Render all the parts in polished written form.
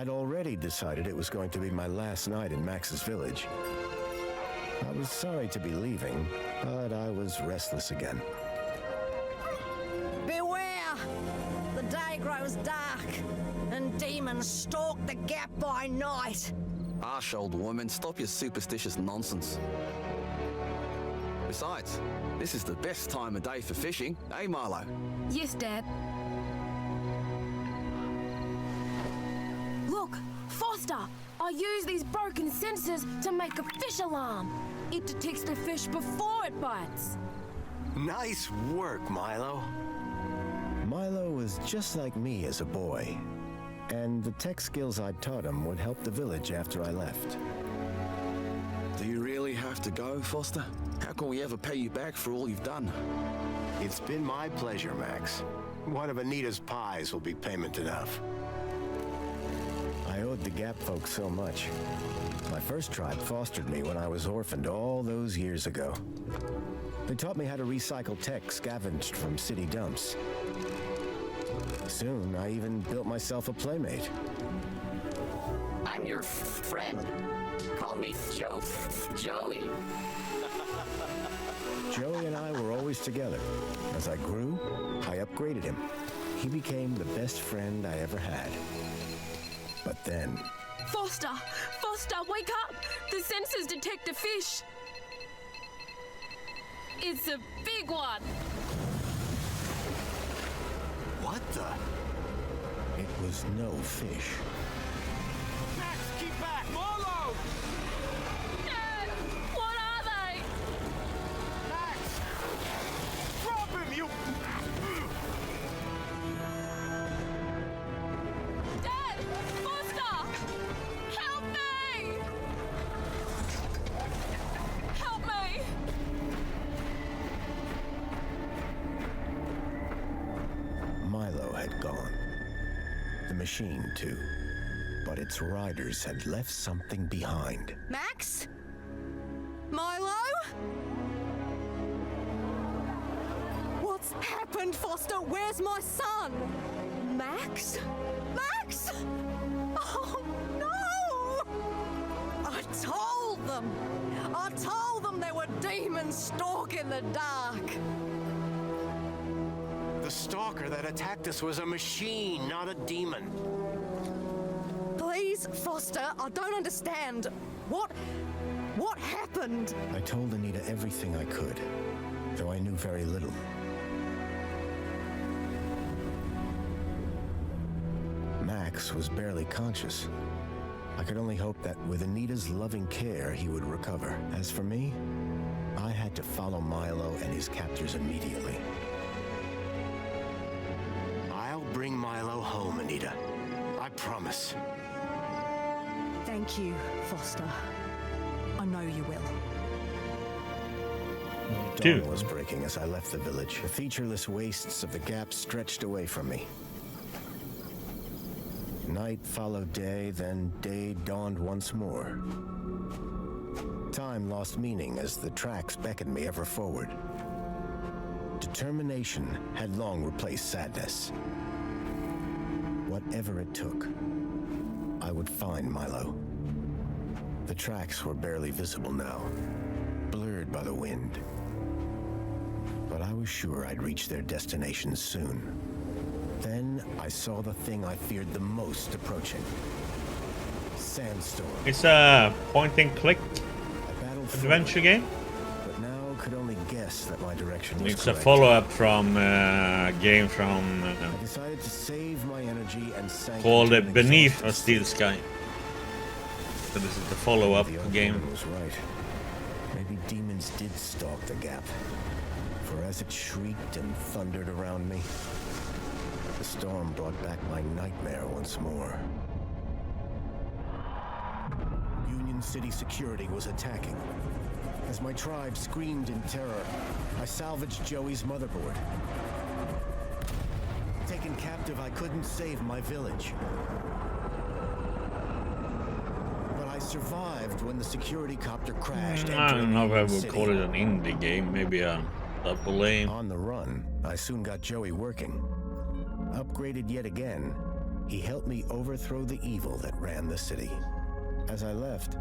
I'd already decided it was going to be my last night in Max's village. I was sorry to be leaving, but I was restless again. Beware! The day grows dark, and demons stalk the gap by night. Harsh old woman, stop your superstitious nonsense. Besides, this is the best time of day for fishing, eh, Milo? Yes, Dad. Look, Foster! I use these broken sensors to make a fish alarm. It detects the fish before it bites. Nice work, Milo. Milo was just like me as a boy, and the tech skills I'd taught him would help the village after I left. Do you really have to go, Foster? How can we ever pay you back for all you've done? It's been my pleasure, Max. One of Anita's pies will be payment enough. I owed the Gap folks so much. My first tribe fostered me when I was orphaned all those years ago. They taught me how to recycle tech scavenged from city dumps. Soon, I even built myself a playmate. I'm your friend. Call me Joey. Joey and I were always together. As I grew, I upgraded him. He became the best friend I ever had. But then... Foster! Foster, wake up! The sensors detect a fish. It's a big one. What the? It was no fish. Max, keep back! Marlo! Dad, what are they? Max! Drop him, you... Dad! Foster! Help me! Help me! Milo had gone. The machine, too. But its riders had left something behind. Max? Milo? What's happened, Foster? Where's my son? Max? Max? Oh, no! I told them there were demons stalking the dark. The stalker that attacked us was a machine, not a demon. Please, Foster, I don't understand. What happened? I told Anita everything I could, though I knew very little. Max was barely conscious. I could only hope that with Anita's loving care, he would recover. As for me, I had to follow Milo and his captors immediately. I'll bring Milo home, Anita. I promise. Thank you, Foster. I know you will. Dawn was breaking as I left the village. The featureless wastes of the Gap stretched away from me. Night followed day, then day dawned once more. Time lost meaning as the tracks beckoned me ever forward. Determination had long replaced sadness. Whatever it took, I would find Milo. The tracks were barely visible now, blurred by the wind. But I was sure I'd reach their destination soon. Then I saw the thing I feared the most approaching. Sandstorm. It's a point-and-click I battled adventure forward, game. but now could only guess that my direction was It's a correct. follow-up from a game from I decided to save my energy and sank called into an Beneath a exhausted Steel Sky. So this is the follow-up The old game. woman was right. Maybe demons did stalk the Gap. For as it shrieked and thundered around me, the storm brought back my nightmare once more. Union City security was attacking. As my tribe screamed in terror, I salvaged Joey's motherboard. Taken captive, I couldn't save my village. But I survived when the security copter crashed. I don't know if I entering would Union call it City. an indie game, maybe a double A. On the run, I soon got Joey working. Upgraded yet again, He helped me overthrow the evil that ran the city. As I left,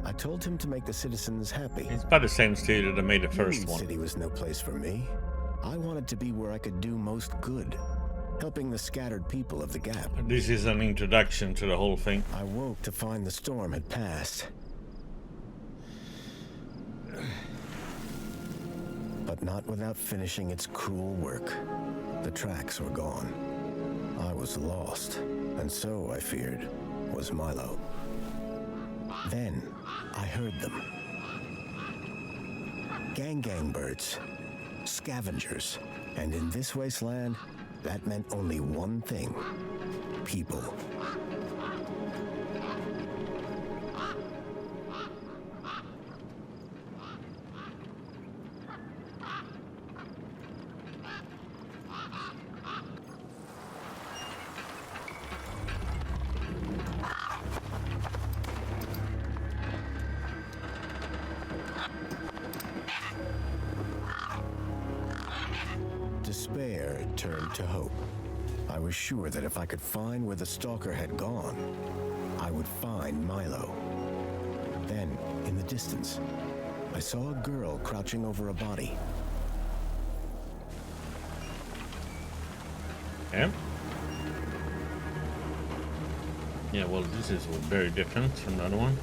I told him to make the citizens happy. It's by the same studio that made the first Union one. City was no place for me. I wanted to be where I could do most good, helping the scattered people of the Gap. This is an introduction to the whole thing. I woke to find the storm had passed. But not without finishing its cruel work. The tracks were gone. I was lost, and so, I feared, was Milo. Then, I heard them. Gang birds, scavengers, and in this wasteland, that meant only one thing: people. Despair turned to hope. I was sure that if I could find where the stalker had gone, I would find Milo. Then, in the distance, I saw a girl crouching over a body. Yeah. Yeah, well, this is very different from the other one.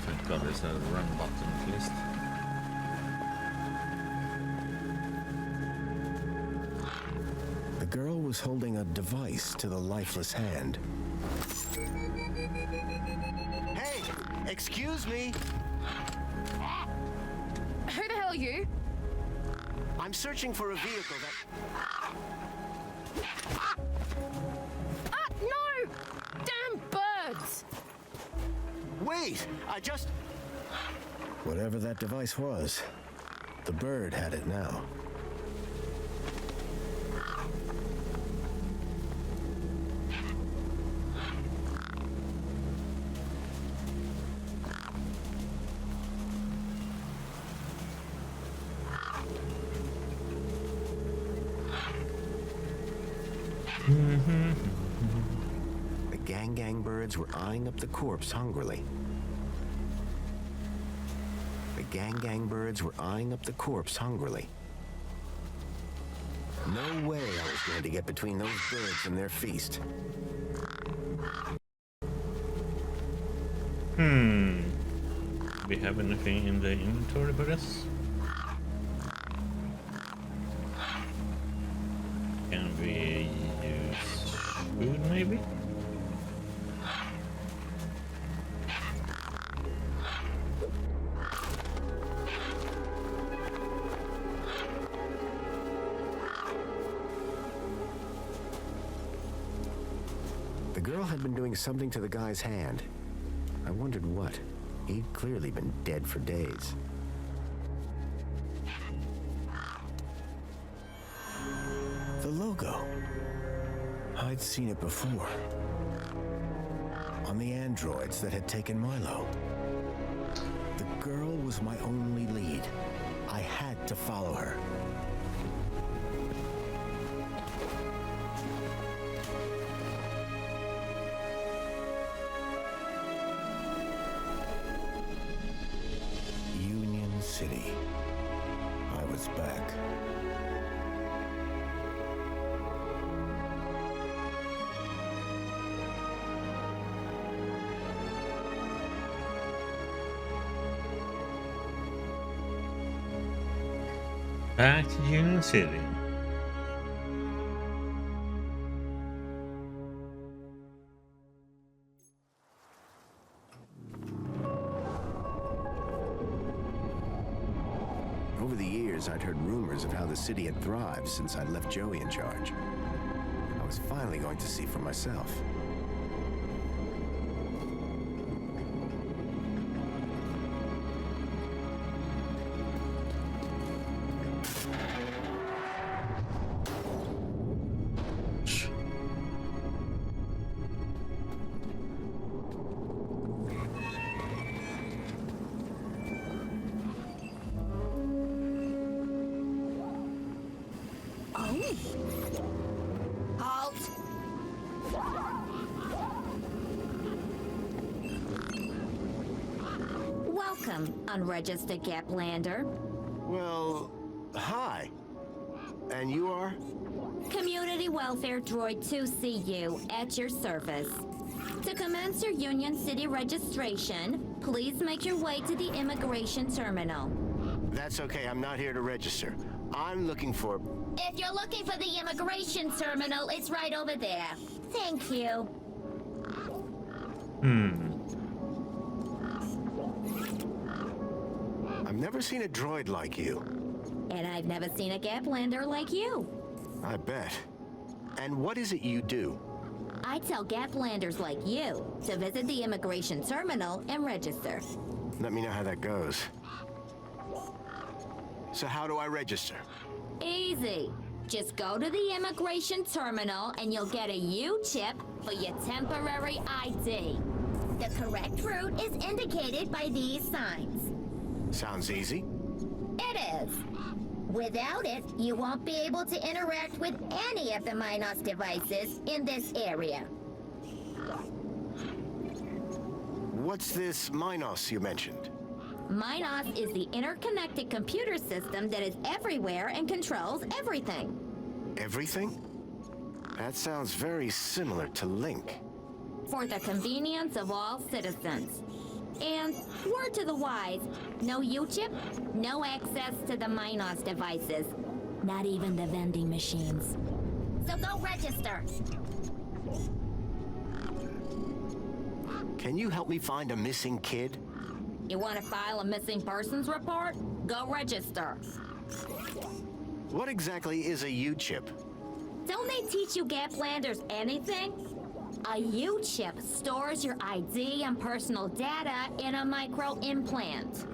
Thank God there's a run button at least. The girl was holding a device to the lifeless hand. Hey, excuse me. Who the hell are you? I'm searching for a vehicle that... Ah, no! Damn birds! Wait, I just... Whatever that device was, the bird had it now. The gang birds were eyeing up the corpse hungrily. The gang birds were eyeing up the corpse hungrily. No way I was going to get between those birds and their feast. Do we have anything in the inventory for this? Can we use food maybe? The girl had been doing something to the guy's hand. I wondered what. He'd clearly been dead for days. The logo. I'd seen it before. On the androids that had taken Milo. The girl was my only lead. I had to follow her. Union City. I was back. Back to Union City. Over the years, I'd heard rumors of how the city had thrived since I'd left Joey in charge. I was finally going to see for myself. Halt! Welcome, unregistered Gaplander. Well, hi. And you are? Community Welfare Droid 2CU at your service. To commence your Union City registration, please make your way to the immigration terminal. That's okay, I'm not here to register. I'm looking for... If you're looking for the immigration terminal, it's right over there. Thank you. I've never seen a droid like you. And I've never seen a Gaplander like you. I bet. And what is it you do? I tell Gaplanders like you to visit the immigration terminal and register. Let me know how that goes. So how do I register? Easy. Just go to the immigration terminal and you'll get a U-chip for your temporary ID. The correct route is indicated by these signs. Sounds easy. It is. Without it, you won't be able to interact with any of the Minos devices in this area. What's this Minos you mentioned? Minos is the interconnected computer system that is everywhere and controls everything. Everything? That sounds very similar to Link. For the convenience of all citizens. And word to the wise, no U-chip, no access to the Minos devices. Not even the vending machines. So go register. Can you help me find a missing kid? You want to file a missing persons report? Go register. What exactly is a U-chip? Don't they teach you Gaplanders anything? A U-chip stores your ID and personal data in a micro-implant.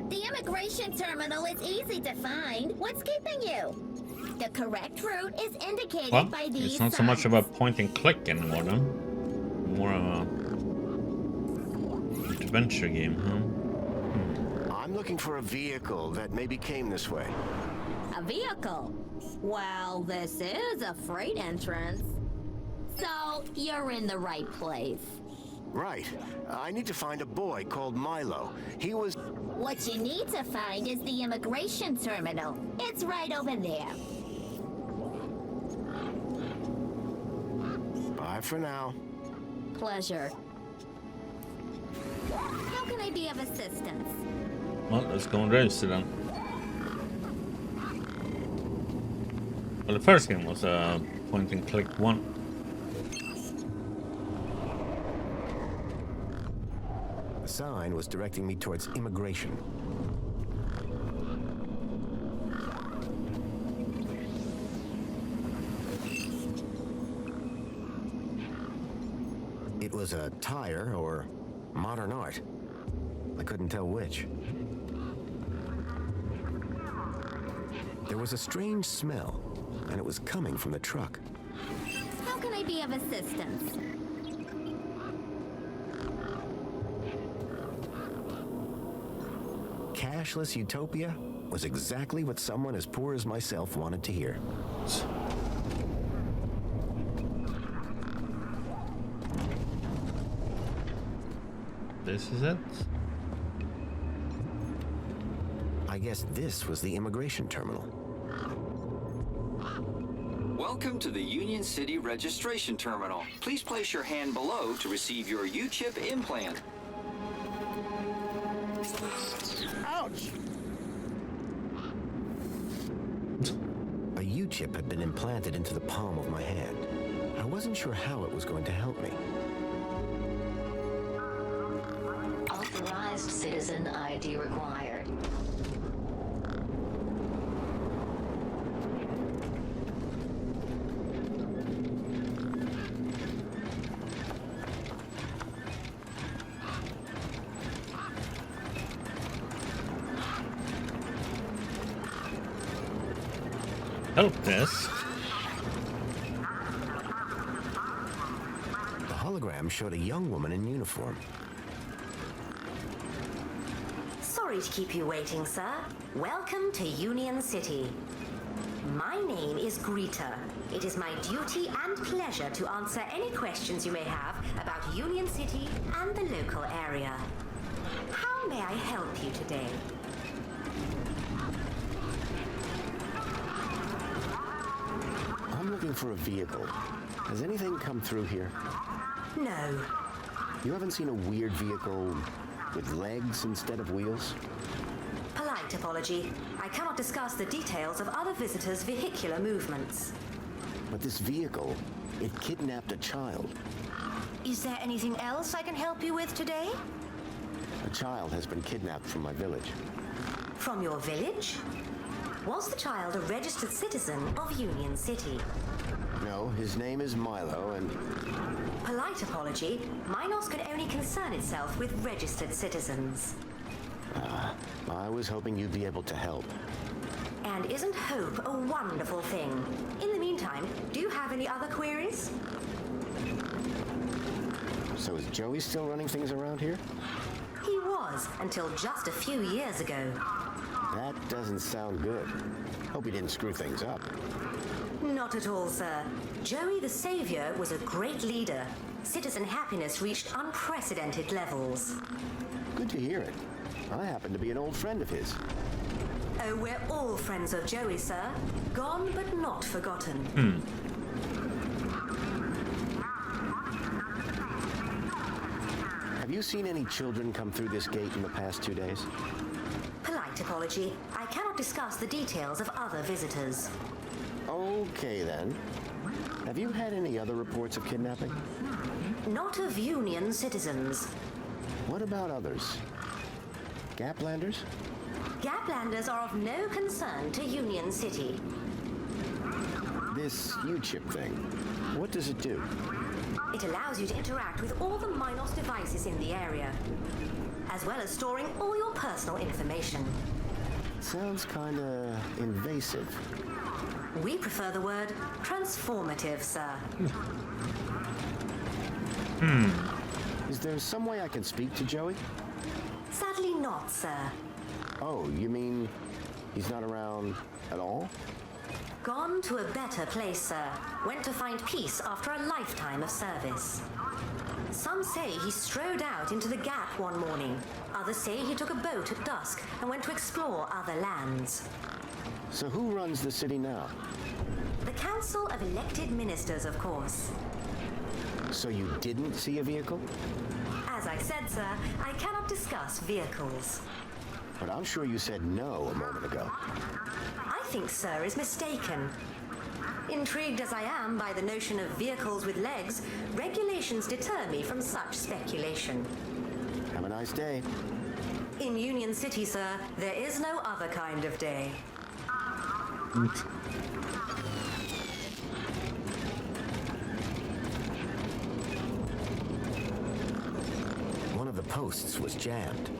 The immigration terminal is easy to find. What's keeping you? The correct route is indicated Well, by these it's not so much signs. of a point and click anymore, then. More of a adventure game, huh? I'm looking for a vehicle that maybe came this way. A vehicle? Well, this is a freight entrance. So, you're in the right place. Right. I need to find a boy called Milo. He was... What you need to find is the immigration terminal. It's right over there. Bye for now. Pleasure. How can I be of assistance? Well, let's go and register then. Well, the first game was a point and click one. The sign was directing me towards immigration. It was a tire or modern art. I couldn't tell which. There was a strange smell, and it was coming from the truck. How can I be of assistance? Cashless utopia was exactly what someone as poor as myself wanted to hear. This is it? I guess this was the immigration terminal. Welcome to the Union City Registration Terminal. Please place your hand below to receive your U-chip implant. Ouch! A U-chip had been implanted into the palm of my hand. I wasn't sure how it was going to help me. Authorized citizen ID required. Help desk. The hologram showed a young woman in uniform. Sorry to keep you waiting, sir. Welcome to Union City. My name is Greta. It is my duty and pleasure to answer any questions you may have about Union City and the local area. How may I help you today? I'm looking for a vehicle. Has anything come through here? No. You haven't seen a weird vehicle with legs instead of wheels? Polite apology. I cannot discuss the details of other visitors' vehicular movements. But this vehicle, it kidnapped a child. Is there anything else I can help you with today? A child has been kidnapped from my village. From your village? Was the child a registered citizen of Union City? No, his name is Milo, and Polite apology. Minos can only concern itself with registered citizens. I was hoping you'd be able to help. And isn't hope a wonderful thing? In the meantime, do you have any other queries? So is Joey still running things around here? He was, until just a few years ago. That doesn't sound good. Hope he didn't screw things up. Not at all, sir. Joey the Savior was a great leader. Citizen happiness reached unprecedented levels. Good to hear it. I happen to be an old friend of his. Oh, we're all friends of Joey, sir. Gone but not forgotten. Have you seen any children come through this gate in the past 2 days? Polite apology. I cannot discuss the details of other visitors. Okay, then. Have you had any other reports of kidnapping? Not of Union citizens. What about others? Gaplanders? Gaplanders are of no concern to Union City. This U-chip thing, what does it do? It allows you to interact with all the Minos devices in the area, as well as storing all your personal information. Sounds kinda invasive. We prefer the word transformative, sir. Is there some way I can speak to Joey? Sadly not, sir. Oh, you mean he's not around at all? Gone to a better place, sir. Went to find peace after a lifetime of service. Some say he strode out into the Gap one morning. Others say he took a boat at dusk and went to explore other lands. So who runs the city now? The Council of Elected Ministers, of course. So you didn't see a vehicle? As I said, sir, I cannot discuss vehicles. But I'm sure you said no a moment ago. I think sir is mistaken. Intrigued as I am by the notion of vehicles with legs, regulations deter me from such speculation. Have a nice day. In Union City, sir, there is no other kind of day. One of the posts was jammed.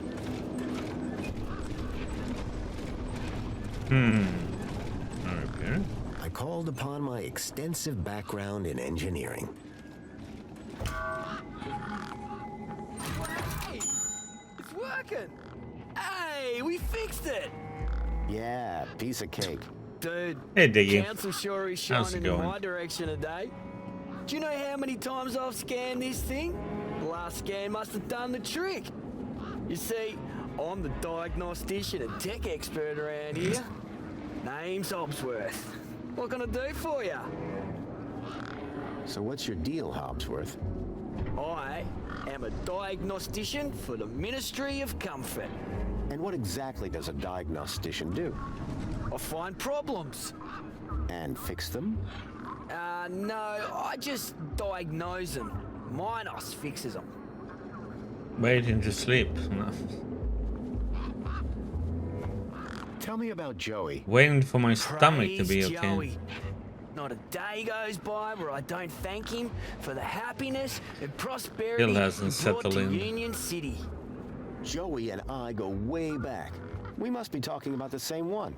Okay. I called upon my extensive background in engineering. Hey! It's working! Hey, we fixed it! Yeah, piece of cake. Dude, Hey, Diggy. Council sure is How's it shining in going? my direction today. Do you know how many times I've scanned this thing? The last scan must have done the trick. You see, I'm the diagnostician and tech expert around here. Name's Hobsworth. What can I do for you? So what's your deal, Hobsworth? I am a diagnostician for the Ministry of Comfort. And what exactly does a diagnostician do? I find problems. And fix them? No, I just diagnose them. Minos fixes them. Waiting to sleep. No. Tell me about Joey. Waiting for my stomach to be Praise okay. Joey. Not a day goes by where I don't thank him for the happiness and prosperity Still hasn't he brought settled to in. Union City. Joey and I go way back. We must be talking about the same one.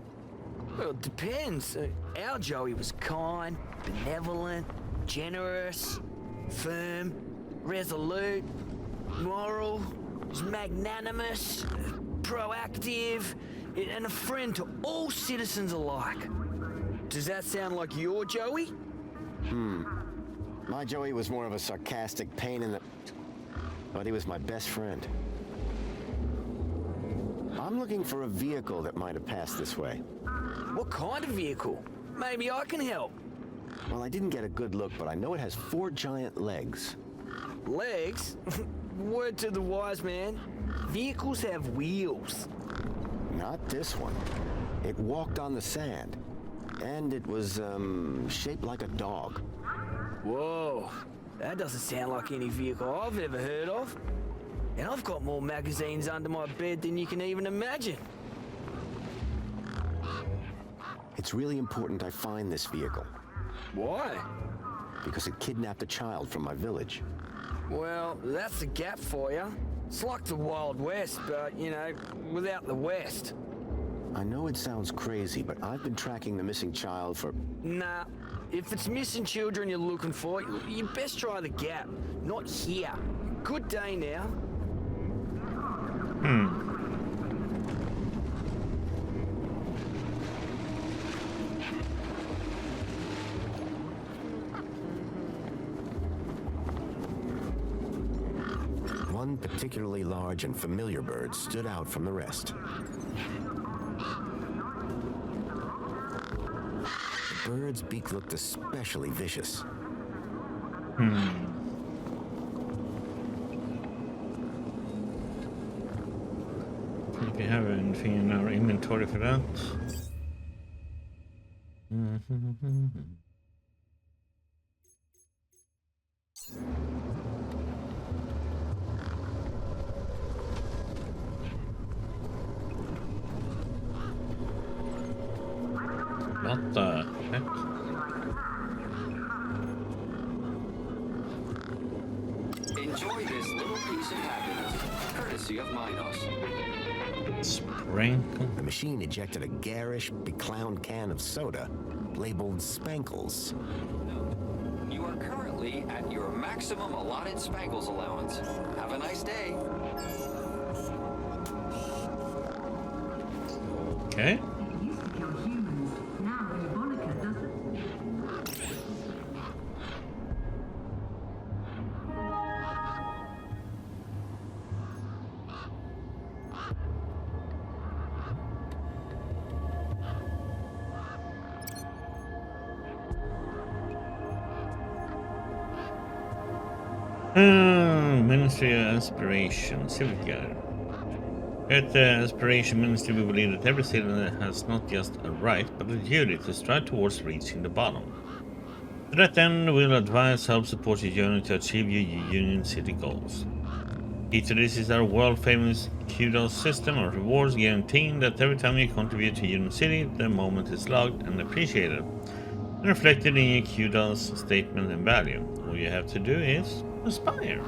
Well, it depends. Our Joey was kind, benevolent, generous, firm, resolute, moral, was magnanimous, proactive, and a friend to all citizens alike. Does that sound like your Joey? My Joey was more of a sarcastic pain in the... But he was my best friend. I'm looking for a vehicle that might have passed this way. What kind of vehicle? Maybe I can help. Well, I didn't get a good look, but I know it has 4 giant legs. Legs? Word to the wise man. Vehicles have wheels. Not this one. It walked on the sand. And it was, shaped like a dog. Whoa, that doesn't sound like any vehicle I've ever heard of. And I've got more magazines under my bed than you can even imagine. It's really important I find this vehicle. Why? Because it kidnapped a child from my village. Well, that's the Gap for you. It's like the Wild West, but, you know, without the West. I know it sounds crazy, but I've been tracking the missing child for... Nah, if it's missing children you're looking for, you best try the Gap, not here. Good day now. One particularly large and familiar bird stood out from the rest. The bird's beak looked especially vicious. If we have anything in our inventory for that. What the heck? Enjoy this little piece of happiness, courtesy of Minos. Sprinkle. The machine ejected a garish, beclowned can of soda labeled Spankles. You are currently at your maximum allotted Spankles allowance. Have a nice day. Okay. Ministry of Aspiration, Civic Guard. At the Aspiration Ministry, we believe that every citizen has not just a right, but a duty to strive towards reaching the bottom. To that end, we'll advise, help support your journey to achieve your Union City goals. Key to this is our world-famous kudos system of rewards, guaranteeing that every time you contribute to Union City, the moment is logged and appreciated, and reflected in your kudos statement and value. All you have to do is aspire.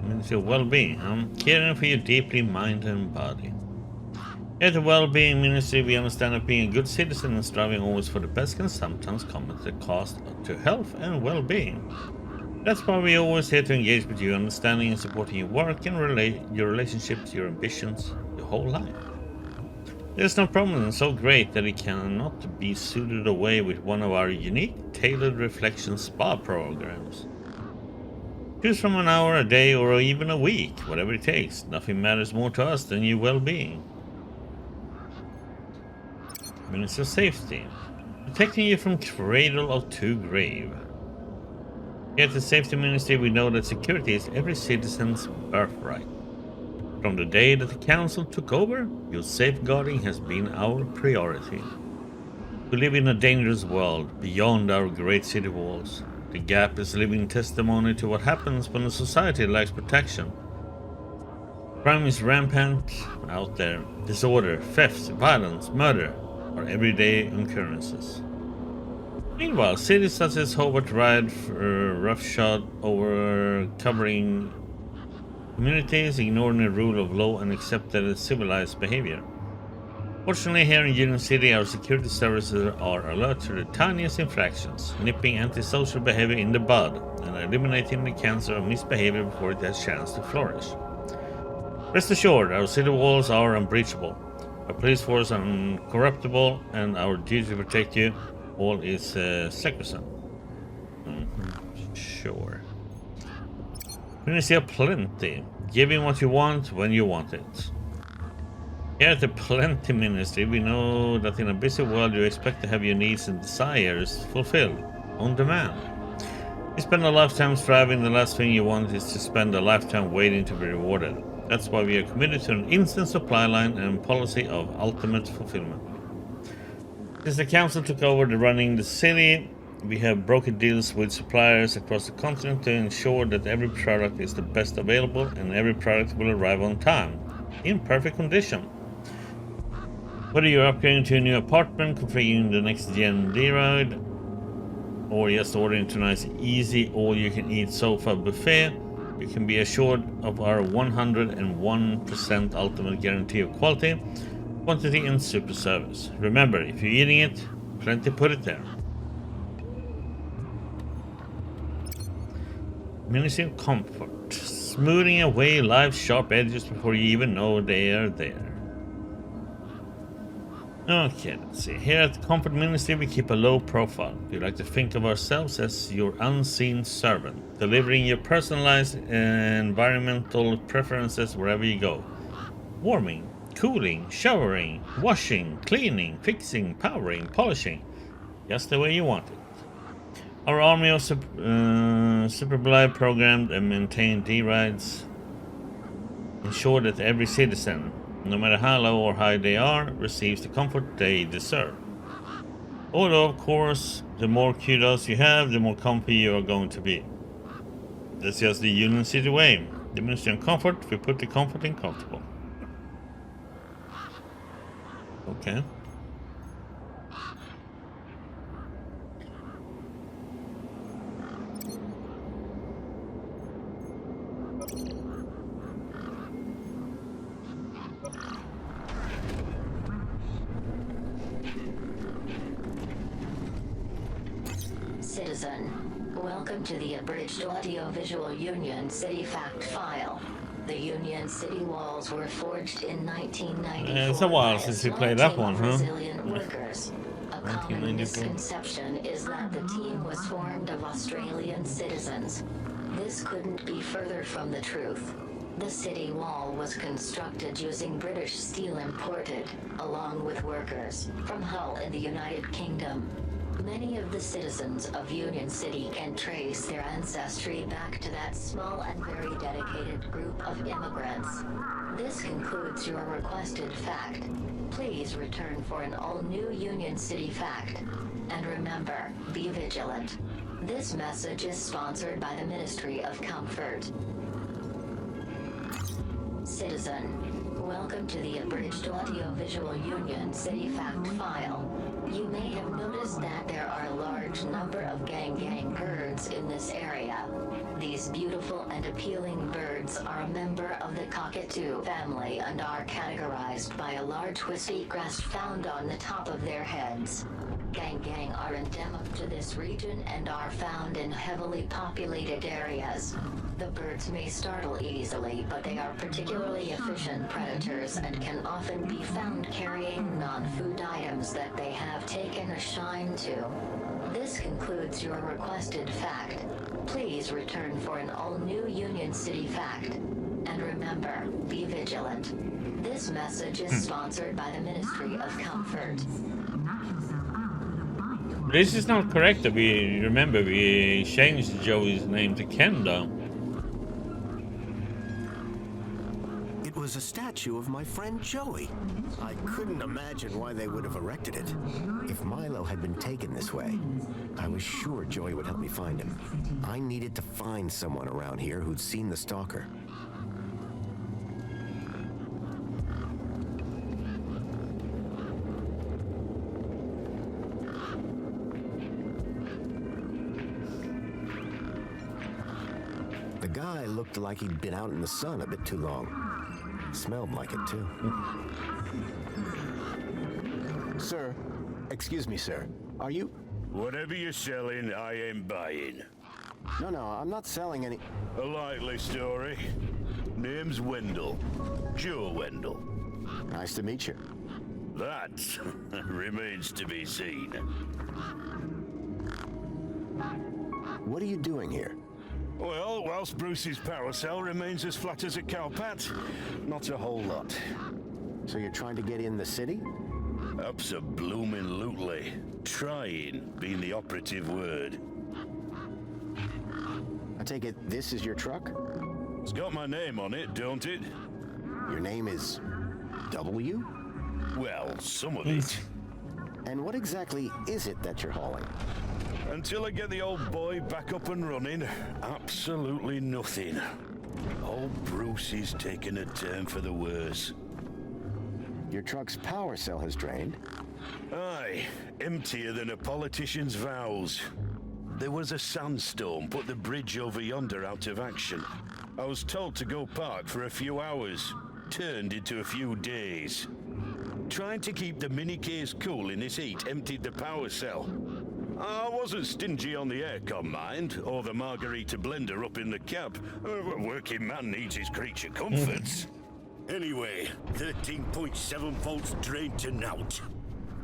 Ministry of Well-being, caring for your deeply mind and body. At the Well-being Ministry, we understand that being a good citizen and striving always for the best can sometimes come at the cost to health and well-being. That's why we're always here to engage with you, understanding and supporting your work and your relationships, your ambitions, your whole life. There's no problem so great that it cannot be suited away with one of our unique, tailored reflection spa programs. Choose from an hour, a day, or even a week, whatever it takes. Nothing matters more to us than your well-being. Minister of Safety, protecting you from cradle to grave. Here at the Safety Ministry, we know that security is every citizen's birthright. From the day that the Council took over, your safeguarding has been our priority. We live in a dangerous world beyond our great city walls. The Gap is living testimony to what happens when a society lacks protection. Crime is rampant out there. Disorder, thefts, violence, murder are everyday occurrences. Meanwhile, cities such as Hobart ride roughshod over covering communities, ignoring the rule of law and accepted civilized behavior. Fortunately, here in Union City, our security services are alert to the tiniest infractions, nipping antisocial behavior in the bud and eliminating the cancer of misbehavior before it has a chance to flourish. Rest assured, our city walls are unbreachable. Our police force are incorruptible, and our duty to protect you all is sacrosanct. Sure. Ministry of Plenty. Giving what you want when you want it. Here at the Plenty Ministry, we know that in a busy world you expect to have your needs and desires fulfilled on demand. You spend a lifetime striving, the last thing you want is to spend a lifetime waiting to be rewarded. That's why we are committed to an instant supply line and policy of ultimate fulfillment. Since the council took over running the city, we have brokered deals with suppliers across the continent to ensure that every product is the best available and every product will arrive on time, in perfect condition. Whether you're upgrading to a new apartment, configuring the next gen D-Ride, or just ordering to a nice, easy, all-you-can-eat sofa buffet, you can be assured of our 101% ultimate guarantee of quality, quantity, and super service. Remember, if you're eating it, Plenty put it there. Ministry of Comfort. Smoothing away life's sharp edges before you even know they are there. Okay, let's see. Here at the Comfort Ministry, we keep a low profile. We like to think of ourselves as your unseen servant, delivering your personalized environmental preferences wherever you go. Warming, cooling, showering, washing, cleaning, fixing, powering, polishing. Just the way you want it. Our army of superbly programmed and maintained D-Rides ensure that every citizen, no matter how low or high they are, receives the comfort they deserve. Although, of course, the more kudos you have, the more comfy you are going to be. That's just the Union City way. The Ministry of Comfort, we put the comfort in comfortable. Okay. Citizen, welcome to the Abridged Audiovisual Union City Fact File. The Union City walls were forged in 1994. It's a while since we played that one, huh? Resilient workers. A common misconception is that the team was formed of Australian citizens. This couldn't be further from the truth. The city wall was constructed using British steel imported, along with workers, from Hull in the United Kingdom. Many of the citizens of Union City can trace their ancestry back to that small and very dedicated group of immigrants. This concludes your requested fact. Please return for an all-new Union City fact. And remember, be vigilant. This message is sponsored by the Ministry of Comfort. Citizen, welcome to the Abridged Audiovisual Union City Fact File. You may have noticed that there are a large number of gang birds in this area. These beautiful and appealing birds are a member of the cockatoo family and are categorized by a large wispy crest found on the top of their heads. Gang are endemic to this region and are found in heavily populated areas. The birds may startle easily, but they are particularly efficient predators and can often be found carrying non-food items that they have taken a shine to. This concludes your requested fact. Please return for an all-new Union City fact. And remember, be vigilant. This message is sponsored by the Ministry of Comfort. This is not correct. We remember we changed Joey's name to Ken, though. It was a statue of my friend Joey. I couldn't imagine why they would have erected it. If Milo had been taken this way, I was sure Joey would help me find him. I needed to find someone around here who'd seen the stalker. The guy looked like he'd been out in the sun a bit too long. Smelled like it, too. Sir, excuse me, sir. Are you... Whatever you're selling, I ain't buying. No, I'm not selling any... A likely story. Name's Wendell. Joe Wendell. Nice to meet you. That remains to be seen. What are you doing here? Well, whilst Bruce's power cell remains as flat as a cowpat, not a whole lot. So you're trying to get in the city? Abso-bloomin' trying being the operative word. I take it this is your truck? It's got my name on it, don't it? Your name is W? Well, some of it. And what exactly is it that you're hauling? Until I get the old boy back up and running, absolutely nothing. Old Bruce is taking a turn for the worse. Your truck's power cell has drained. Aye, emptier than a politician's vows. There was a sandstorm, put the bridge over yonder out of action. I was told to go park for a few hours, turned into a few days. Trying to keep the mini case cool in this heat emptied the power cell. I wasn't stingy on the aircon, mind, or the margarita blender up in the cab. A working man needs his creature comforts. Anyway, 13.7 volts drained to naught.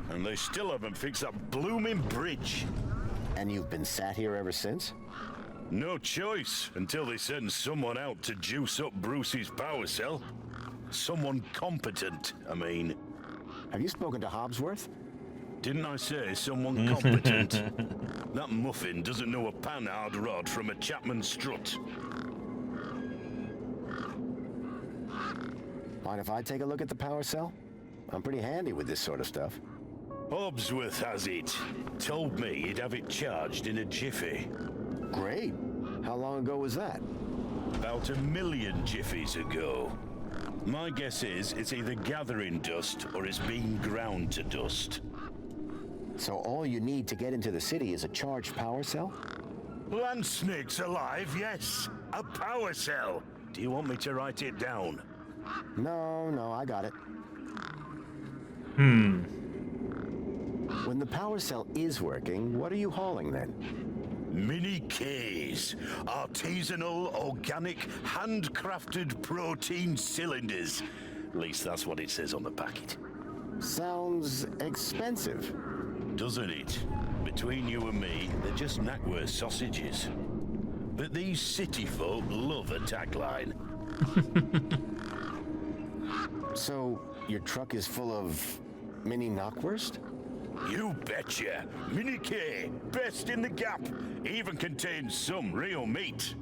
And they still haven't fixed that blooming bridge. And you've been sat here ever since? No choice, until they send someone out to juice up Bruce's power cell. Someone competent, I mean. Have you spoken to Hobsworth? Didn't I say someone competent? That muffin doesn't know a panhard rod from a Chapman strut. Mind if I take a look at the power cell? I'm pretty handy with this sort of stuff. Hobsworth has it. Told me he'd have it charged in a jiffy. Great. How long ago was that? About 1 million jiffies ago. My guess is it's either gathering dust or it's being ground to dust. So all you need to get into the city is a charged power cell? Land snakes alive, yes. A power cell. Do you want me to write it down? No, I got it. When the power cell is working, what are you hauling then? Mini Ks. Artisanal, organic, handcrafted protein cylinders. At least that's what it says on the packet. Sounds expensive. Doesn't it? Between you and me, they're just Knackwurst sausages. But these city folk love a tagline. So, your truck is full of mini knockwurst? You betcha. Mini K, best in the gap. Even contains some real meat.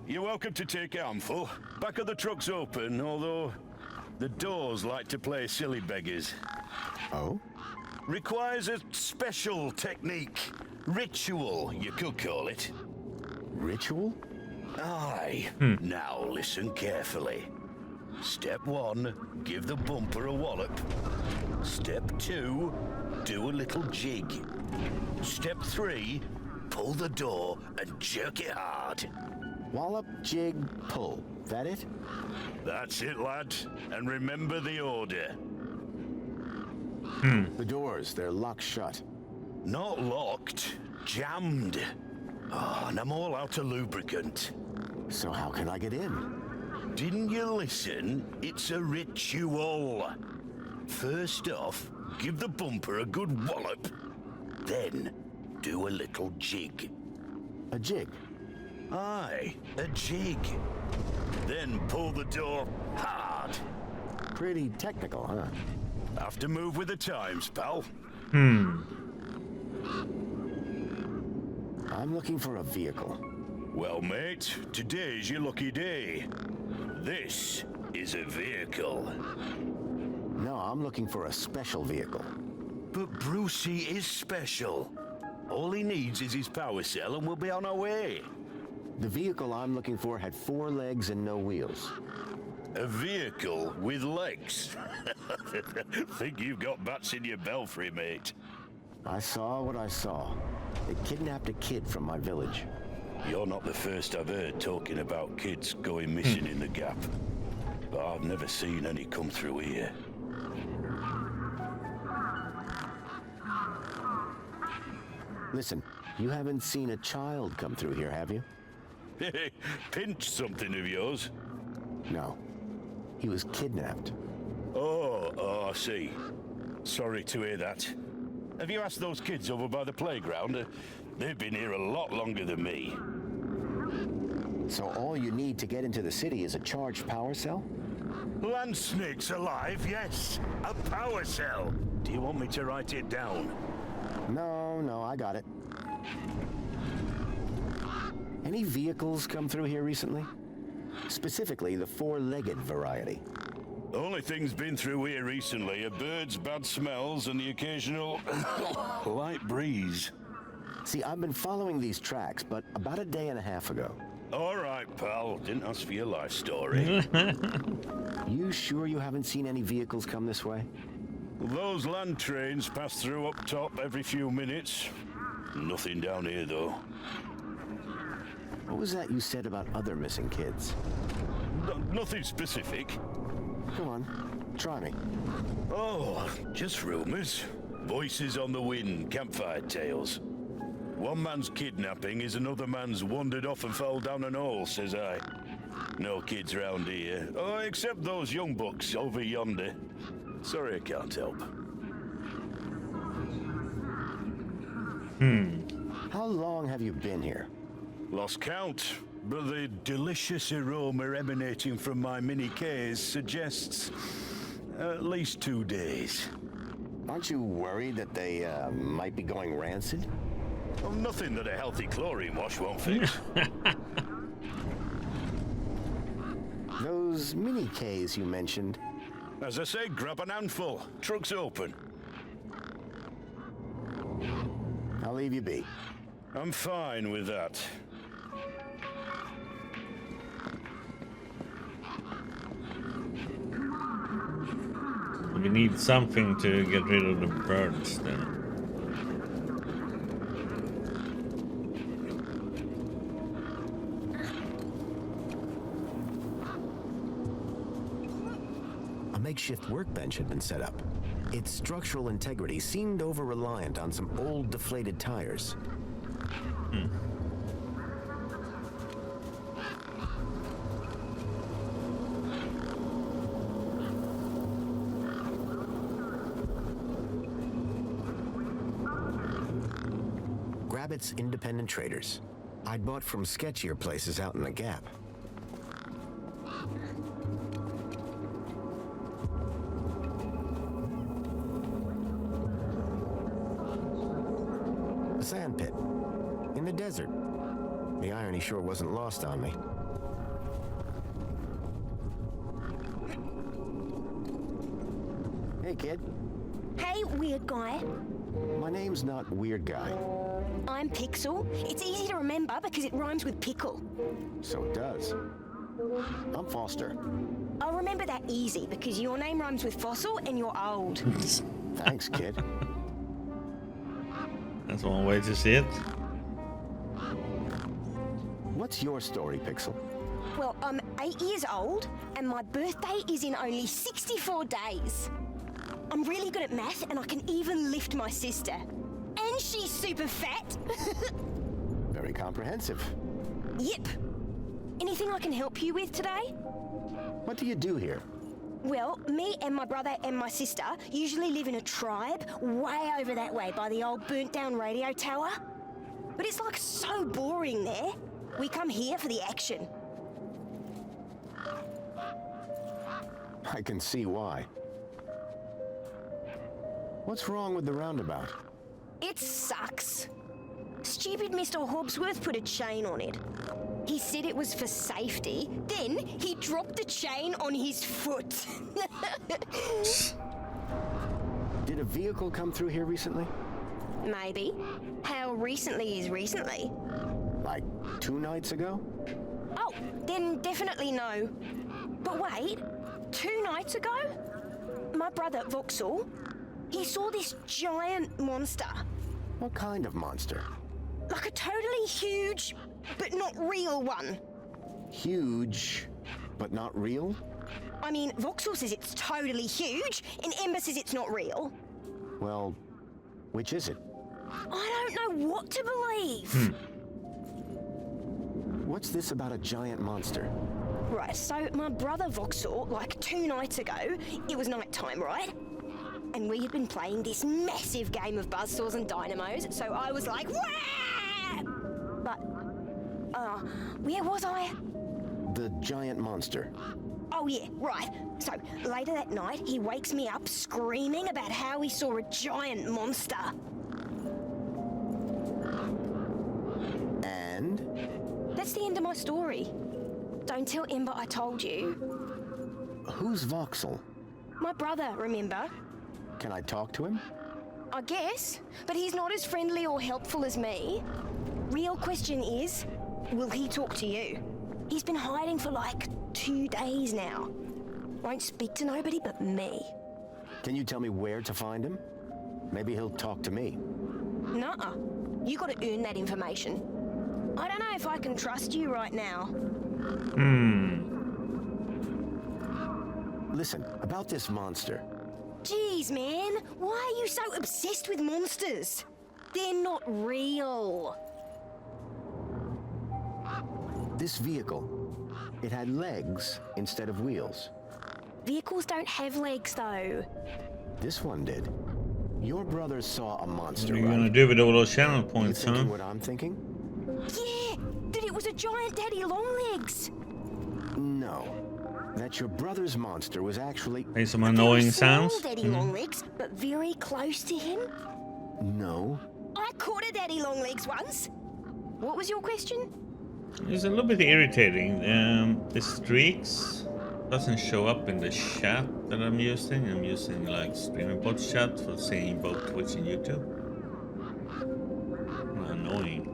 You're welcome to take a handful. Back of the truck's open, although the doors like to play silly beggars. Oh? Requires a special technique. Ritual, you could call it. Ritual? Aye. Now listen carefully. Step 1, give the bumper a wallop. Step 2, do a little jig. Step 3, pull the door and jerk it hard. Wallop, jig, pull. That it? That's it, lad. And remember the order. The doors, they're locked shut. Not locked, jammed. Oh, and I'm all out of lubricant. So how can I get in? Didn't you listen? It's a ritual. First off, give the bumper a good wallop. Then, do a little jig. A jig? Aye, a jig. Then pull the door hard. Pretty technical, huh? Have to move with the times, pal. I'm looking for a vehicle. Well, mate, today's your lucky day. This is a vehicle. No, I'm looking for a special vehicle. But Brucey is special. All he needs is his power cell and we'll be on our way. The vehicle I'm looking for had 4 legs and no wheels. A vehicle with legs? Think you've got bats in your belfry, mate. I saw what I saw. They kidnapped a kid from my village. You're not the first I've heard talking about kids going missing in the gap. But I've never seen any come through here. Listen, you haven't seen a child come through here, have you? Pinch something of yours? No. He was kidnapped. Oh, I see. Sorry to hear that. Have you asked those kids over by the playground? They've been here a lot longer than me. So all you need to get into the city is a charged power cell? Land snakes alive, yes. A power cell. Do you want me to write it down? No, I got it. Any vehicles come through here recently? Specifically, the four-legged variety. The only thing's been through here recently are birds, bad smells, and the occasional light breeze. See, I've been following these tracks, but about a day and a half ago. All right, pal. Didn't ask for your life story. You sure you haven't seen any vehicles come this way? Those land trains pass through up top every few minutes. Nothing down here, though. What was that you said about other missing kids? Nothing specific. Come on, try me. Oh, just rumors. Voices on the wind, campfire tales. One man's kidnapping is another man's wandered off and fell down an hole, says I. No kids round here. Oh, except those young bucks over yonder. Sorry I can't help. How long have you been here? Lost count, but the delicious aroma emanating from my mini K's suggests at least 2 days. Aren't you worried that they might be going rancid? Oh, nothing that a healthy chlorine wash won't fix. Those mini K's you mentioned. As I say, grab an handful. Truck's open. I'll leave you be. I'm fine with that. We need something to get rid of the birds then. A makeshift workbench had been set up. Its structural integrity seemed over-reliant on some old deflated tires. Grabbit's Independent Traders. I'd bought from sketchier places out in the Gap. A sand pit. In the desert. The irony sure wasn't lost on me. Hey, kid. Hey, weird guy. My name's not Weird Guy. I'm Pixel. It's easy to remember because it rhymes with pickle. So it does. I'm Foster. I'll remember that easy because your name rhymes with fossil and you're old. Thanks, kid. That's one way to see it. What's your story, Pixel? Well, I'm 8 years old and my birthday is in only 64 days. I'm really good at math and I can even lift my sister. And she's super fat. Very comprehensive. Yep. Anything I can help you with today? What do you do here? Well, me and my brother and my sister usually live in a tribe way over that way by the old burnt down radio tower. But it's like so boring there. We come here for the action. I can see why. What's wrong with the roundabout? It sucks. Stupid Mr. Hobbsworth put a chain on it. He said it was for safety, then he dropped the chain on his foot. Did a vehicle come through here recently? Maybe. How recently is recently? Like 2 nights ago? Oh, then definitely no. But wait, 2 nights ago? My brother, Vauxhall, he saw this giant monster. What kind of monster? Like a totally huge, but not real one. Huge, but not real? I mean, Vauxhall says it's totally huge, and Ember says it's not real. Well, which is it? I don't know what to believe. What's this about a giant monster? Right, so my brother Vauxhall, like 2 nights ago, it was night time, right? and we had been playing this massive game of buzzsaws and dynamos, so I was like, wah! But, where was I? The giant monster. Oh yeah, right. So, later that night, he wakes me up screaming about how he saw a giant monster. And? That's the end of my story. Don't tell Ember I told you. Who's Voxel? My brother, remember? Can I talk to him? I guess, but he's not as friendly or helpful as me. Real question is, will he talk to you? He's been hiding for like 2 days now. Won't speak to nobody but me. Can you tell me where to find him? Maybe he'll talk to me. Nuh-uh. You gotta earn that information. I don't know if I can trust you right now. Listen, about this monster. Jeez, man. Why are you so obsessed with monsters? They're not real. This vehicle, it had legs instead of wheels. Vehicles don't have legs, though. This one did. Your brother saw a monster, What are you right? gonna do with all those channel points, You thinking huh? what I'm thinking? Yeah, that it was a giant daddy longlegs. No. That your brother's monster was actually... Hey, some annoying Small sounds. daddy longlegs, but very close to him. No. I caught a daddy longlegs once. What was your question? It's a little bit irritating. The streaks doesn't show up in the chat that I'm using. I'm using like StreamerBot chat for seeing both Twitch and YouTube. Annoying.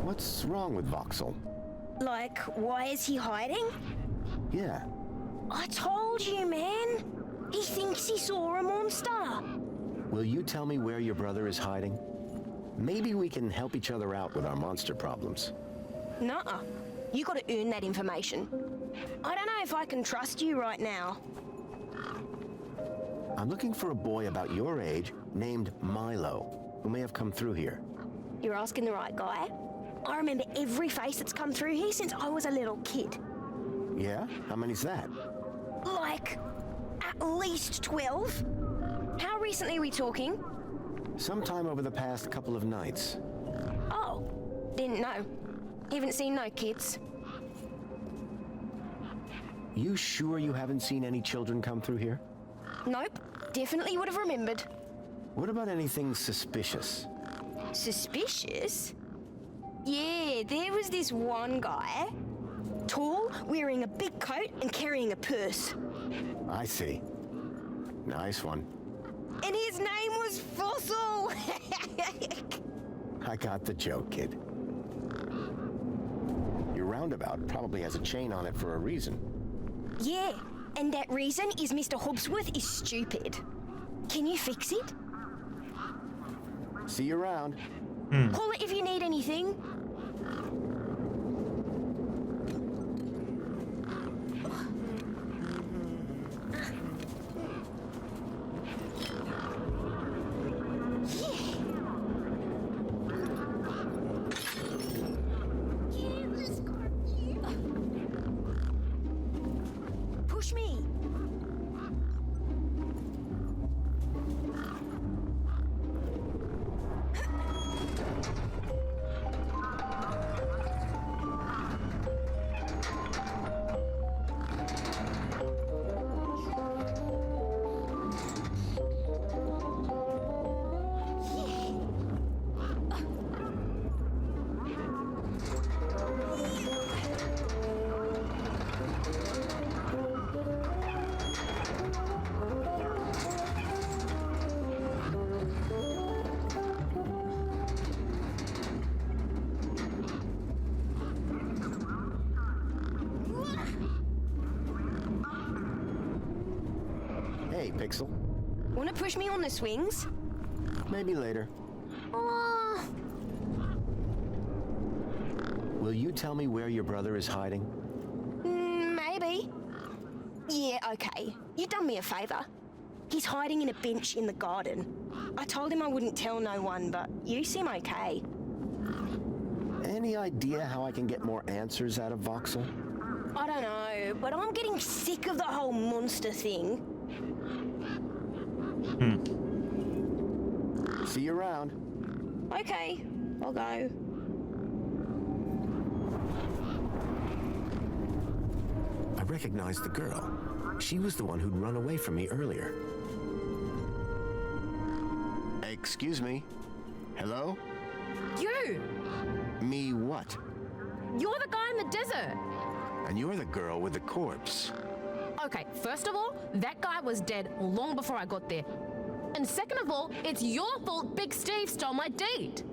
What's wrong with Voxel? Like, why is he hiding? Yeah. I told you, man. He thinks he saw a monster. Will you tell me where your brother is hiding? Maybe we can help each other out with our monster problems. Nuh-uh. You gotta earn that information. I don't know if I can trust you right now. I'm looking for a boy about your age named Milo, who may have come through here. You're asking the right guy. I remember every face that's come through here since I was a little kid. Yeah? How many's that? Like, at least 12. How recently are we talking? Sometime over the past couple of nights. Oh, didn't know. Haven't seen no kids. You sure you haven't seen any children come through here? Nope, definitely would have remembered. What about anything suspicious? Suspicious? Yeah, there was this one guy. Tall, wearing a big coat and carrying a purse. I see. Nice one. And his name was Fossil! I got the joke, kid. Your roundabout probably has a chain on it for a reason. Yeah, and that reason is Mr. Hobbsworth is stupid. Can you fix it? See you around. Call it if you need anything. Push me. Hey, Pixel. Wanna push me on the swings? Maybe later. Oh, Will you tell me where your brother is hiding? maybe. Yeah, okay. You done me a favor. He's hiding in a bench in the garden. I told him I wouldn't tell no one, but you seem okay. Any idea how I can get more answers out of Voxel? I don't know, but I'm getting sick of the whole monster thing. See you around. Okay, I'll go. I recognized the girl. She was the one who'd run away from me earlier. Excuse me. Hello? You! Me what? You're the guy in the desert! And you're the girl with the corpse. Okay, first of all, that guy was dead long before I got there. And second of all, it's your fault Big Steve stole my deed.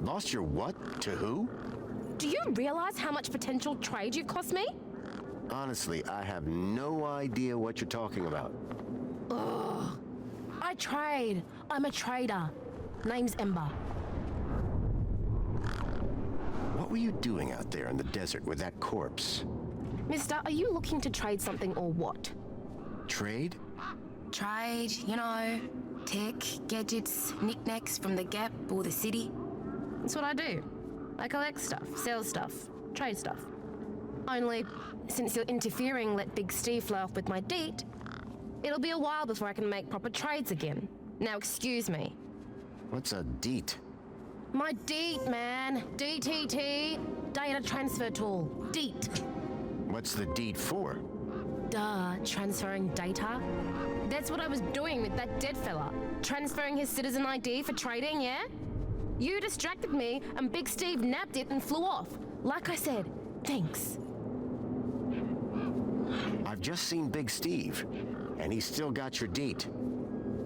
Lost your what? To who? Do you realize how much potential trade you've cost me? Honestly, I have no idea what you're talking about. Ugh. I trade. I'm a trader. Name's Ember. What were you doing out there in the desert with that corpse? Mister, are you looking to trade something or what? Trade? Trade, you know, tech, gadgets, knickknacks from the Gap or the city. That's what I do. I collect stuff, sell stuff, trade stuff. Only, since you're interfering, let Big Steve fly off with my deed, it'll be a while before I can make proper trades again. Now, excuse me. What's a deet? My deed, man. DTT. Data transfer tool. Deed. What's the deed for? Duh, transferring data. That's what I was doing with that dead fella. Transferring his citizen ID for trading, yeah? You distracted me, and Big Steve nabbed it and flew off. Like I said, thanks. I've just seen Big Steve, and he's still got your deet.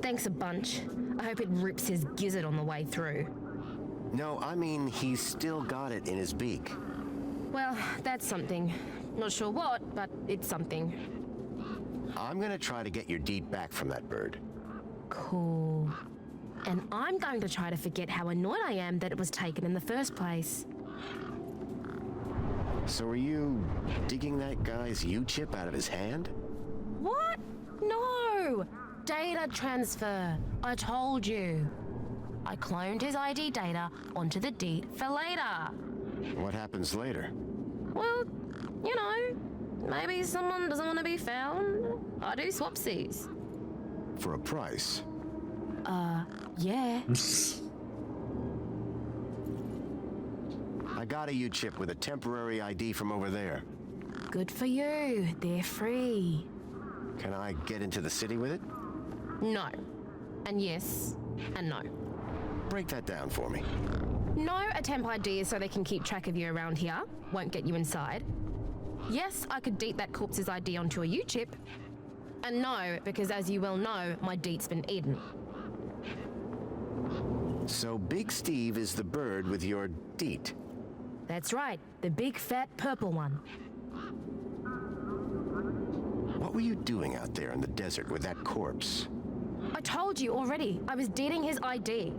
Thanks a bunch. I hope it rips his gizzard on the way through. No, I mean, he's still got it in his beak. Well, that's something. Not sure what, but it's something. I'm gonna try to get your deed back from that bird. Cool. And I'm going to try to forget how annoyed I am that it was taken in the first place. So are you digging that guy's U-chip out of his hand? What? No! Data transfer. I told you. I cloned his ID data onto the deed for later. What happens later? Well, you know, maybe someone doesn't want to be found. I do swapsies. For a price? Yeah. I got a U-chip with a temporary ID from over there. Good for you. They're free. Can I get into the city with it? No. And yes. And no. Break that down for me. No, a temp ID is so they can keep track of you around here. Won't get you inside. Yes, I could deet that corpse's ID onto a U-chip. And no, because as you well know, my deet's been eaten. So Big Steve is the bird with your deet? That's right, the big fat purple one. What were you doing out there in the desert with that corpse? I told you already, I was deeding his ID.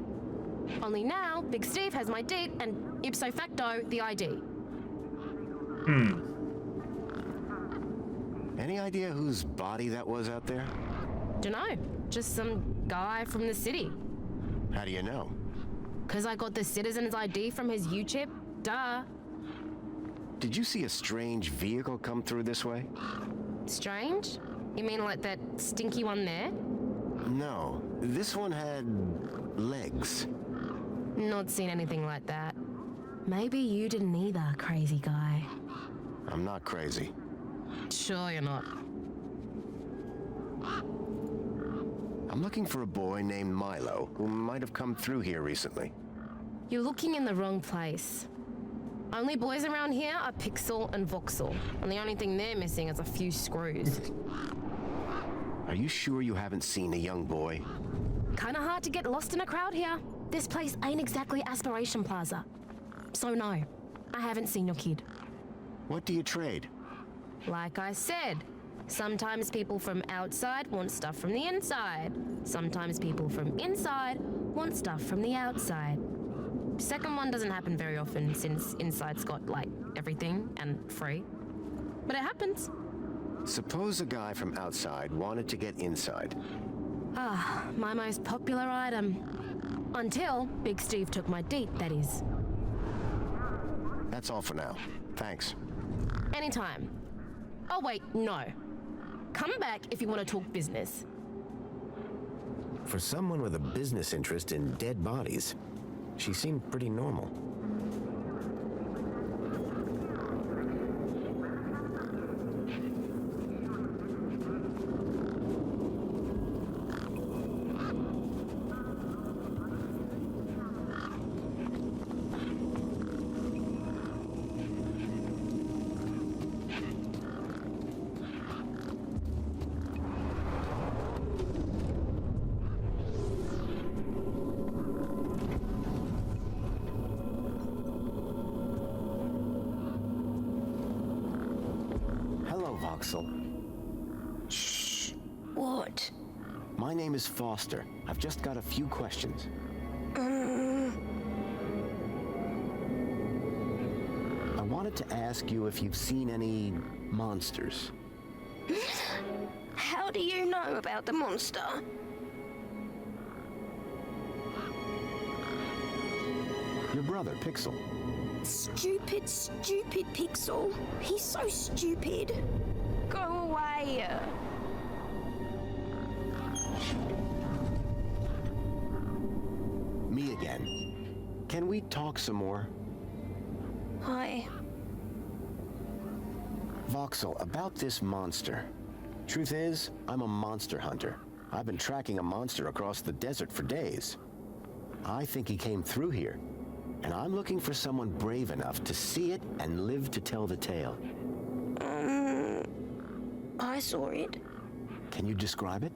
Only now, Big Steve has my deed and ipso facto, the ID. Any idea whose body that was out there? Dunno, just some guy from the city. How do you know? 'Cause I got the citizen's ID from his U-chip, duh. Did you see a strange vehicle come through this way? Strange? You mean like that stinky one there? No, this one had legs. Not seen anything like that. Maybe you didn't either, crazy guy. I'm not crazy. Sure you're not. I'm looking for a boy named Milo who might have come through here recently. You're looking in the wrong place. Only boys around here are Pixel and Voxel, and the only thing they're missing is a few screws. Are you sure you haven't seen a young boy? Kinda hard to get lost in a crowd here. This place ain't exactly Aspiration Plaza. So no, I haven't seen your kid. What do you trade? Like I said, sometimes people from outside want stuff from the inside. Sometimes people from inside want stuff from the outside. Second one doesn't happen very often since inside's got, like, everything and free. But it happens. Suppose a guy from outside wanted to get inside. Ah, my most popular item. Until Big Steve took my deed, that is. That's all for now. Thanks. Anytime. Oh, wait, no. Come back if you want to talk business. For someone with a business interest in dead bodies, she seemed pretty normal. Voxel. Shh. What? My name is Foster. I've just got a few questions. I wanted to ask you if you've seen any monsters. How do you know about the monster? Your brother, Pixel. Stupid Pixel. He's so stupid. Go away. Me again. Can we talk some more? Hi. Voxel, about this monster. Truth is, I'm a monster hunter. I've been tracking a monster across the desert for days. I think he came through here, and I'm looking for someone brave enough to see it and live to tell the tale. I saw it. Can you describe it?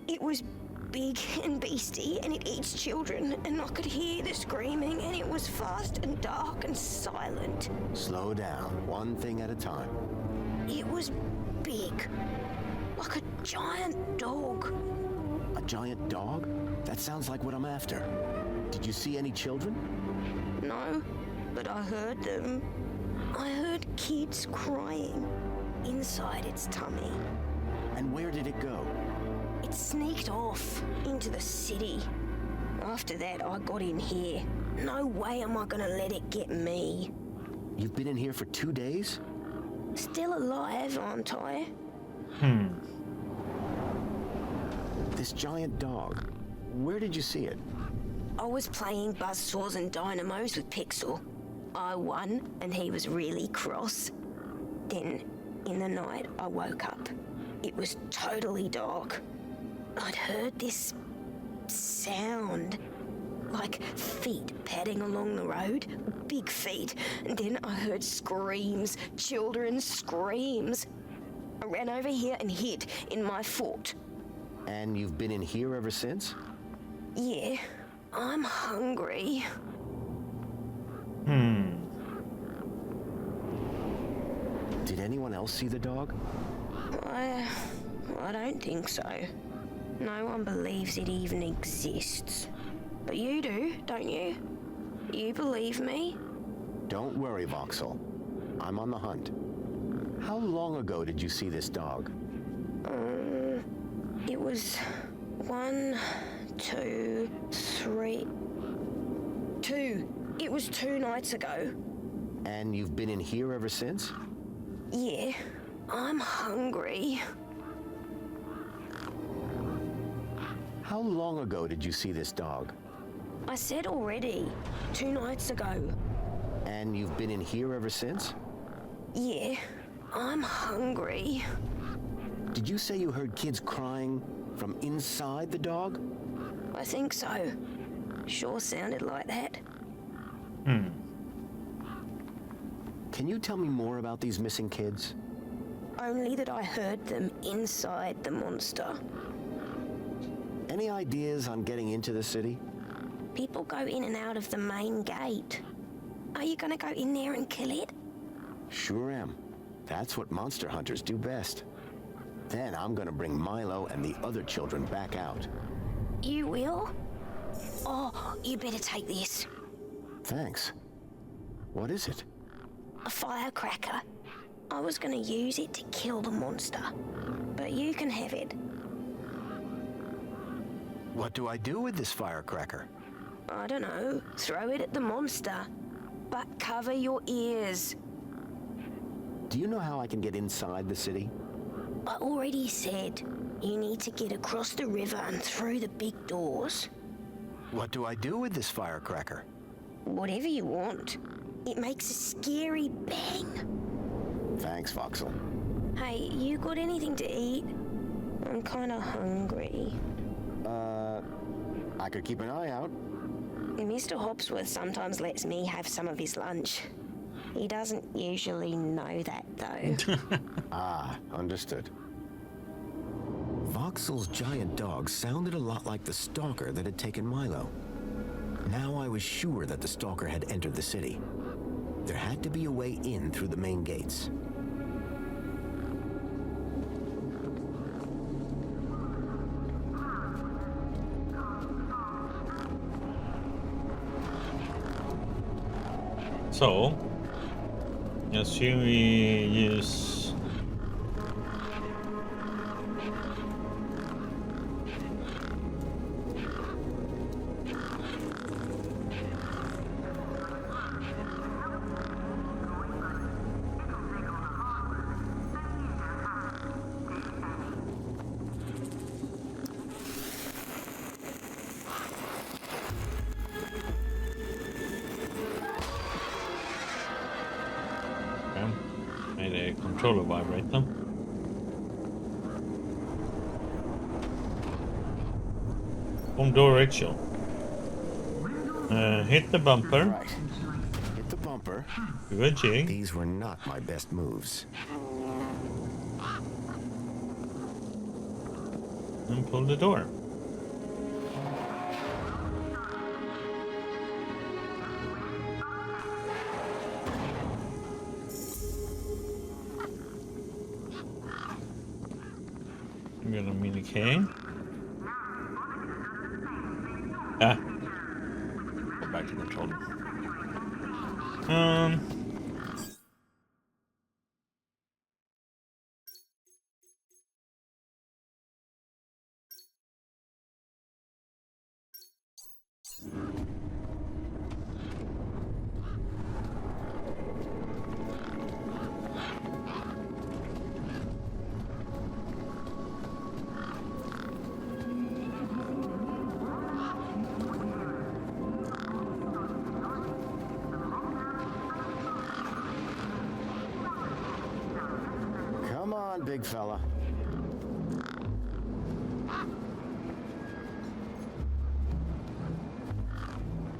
It was big and beastie, and it eats children, and I could hear the screaming, and it was fast and dark and silent. Slow down, one thing at a time. It was big, like a giant dog. A giant dog? That sounds like what I'm after. Did you see any children? No, but I heard them. I heard kids crying inside its tummy. And where did it go? It sneaked off into the city. After that, I got in here. No way am I gonna let it get me. You've been in here for 2 days? Still alive, aren't I? This giant dog, where did you see it? I was playing buzzsaws and dynamos with Pixel. I won, and he was really cross. Then, in the night, I woke up. It was totally dark. I'd heard this sound, like feet padding along the road, big feet, and then I heard screams, children's screams. I ran over here and hid in my fort. And you've been in here ever since? Yeah, I'm hungry. Did anyone else see the dog? I don't think so. No one believes it even exists. But you do, don't you? You believe me? Don't worry, Voxel. I'm on the hunt. How long ago did you see this dog? It was 1, 2, 3... 2. It was 2 nights ago. And you've been in here ever since? Yeah, I'm hungry. How long ago did you see this dog? I said already, 2 nights ago. And you've been in here ever since? Yeah, I'm hungry. Did you say you heard kids crying from inside the dog? I think so. Sure sounded like that. Can you tell me more about these missing kids? Only that I heard them inside the monster. Any ideas on getting into the city? People go in and out of the main gate. Are you gonna go in there and kill it? Sure am. That's what monster hunters do best. Then I'm gonna bring Milo and the other children back out. You will? Oh, you better take this. Thanks. What is it? A firecracker. I was gonna use it to kill the monster, but you can have it. What do I do with this firecracker? I don't know. Throw it at the monster. but cover your ears. Do you know how I can get inside the city? I already said you need to get across the river and through the big doors. What do I do with this firecracker? Whatever you want. It makes a scary bang. Thanks, Voxel. Hey, you got anything to eat? I'm kinda hungry. I could keep an eye out. Mr. Hopsworth sometimes lets me have some of his lunch. He doesn't usually know that, though. Ah, understood. Voxel's giant dog sounded a lot like the stalker that had taken Milo. Now I was sure that the stalker had entered the city. There had to be a way in through the main gates. So, assume we use made a controller vibrate them. Home door ritual. Hit the bumper. Right. Hit the bumper. Do a jig. These were not my best moves. And pull the door. I'm gonna mini K. Ah. Go back to control. Come on, big fella.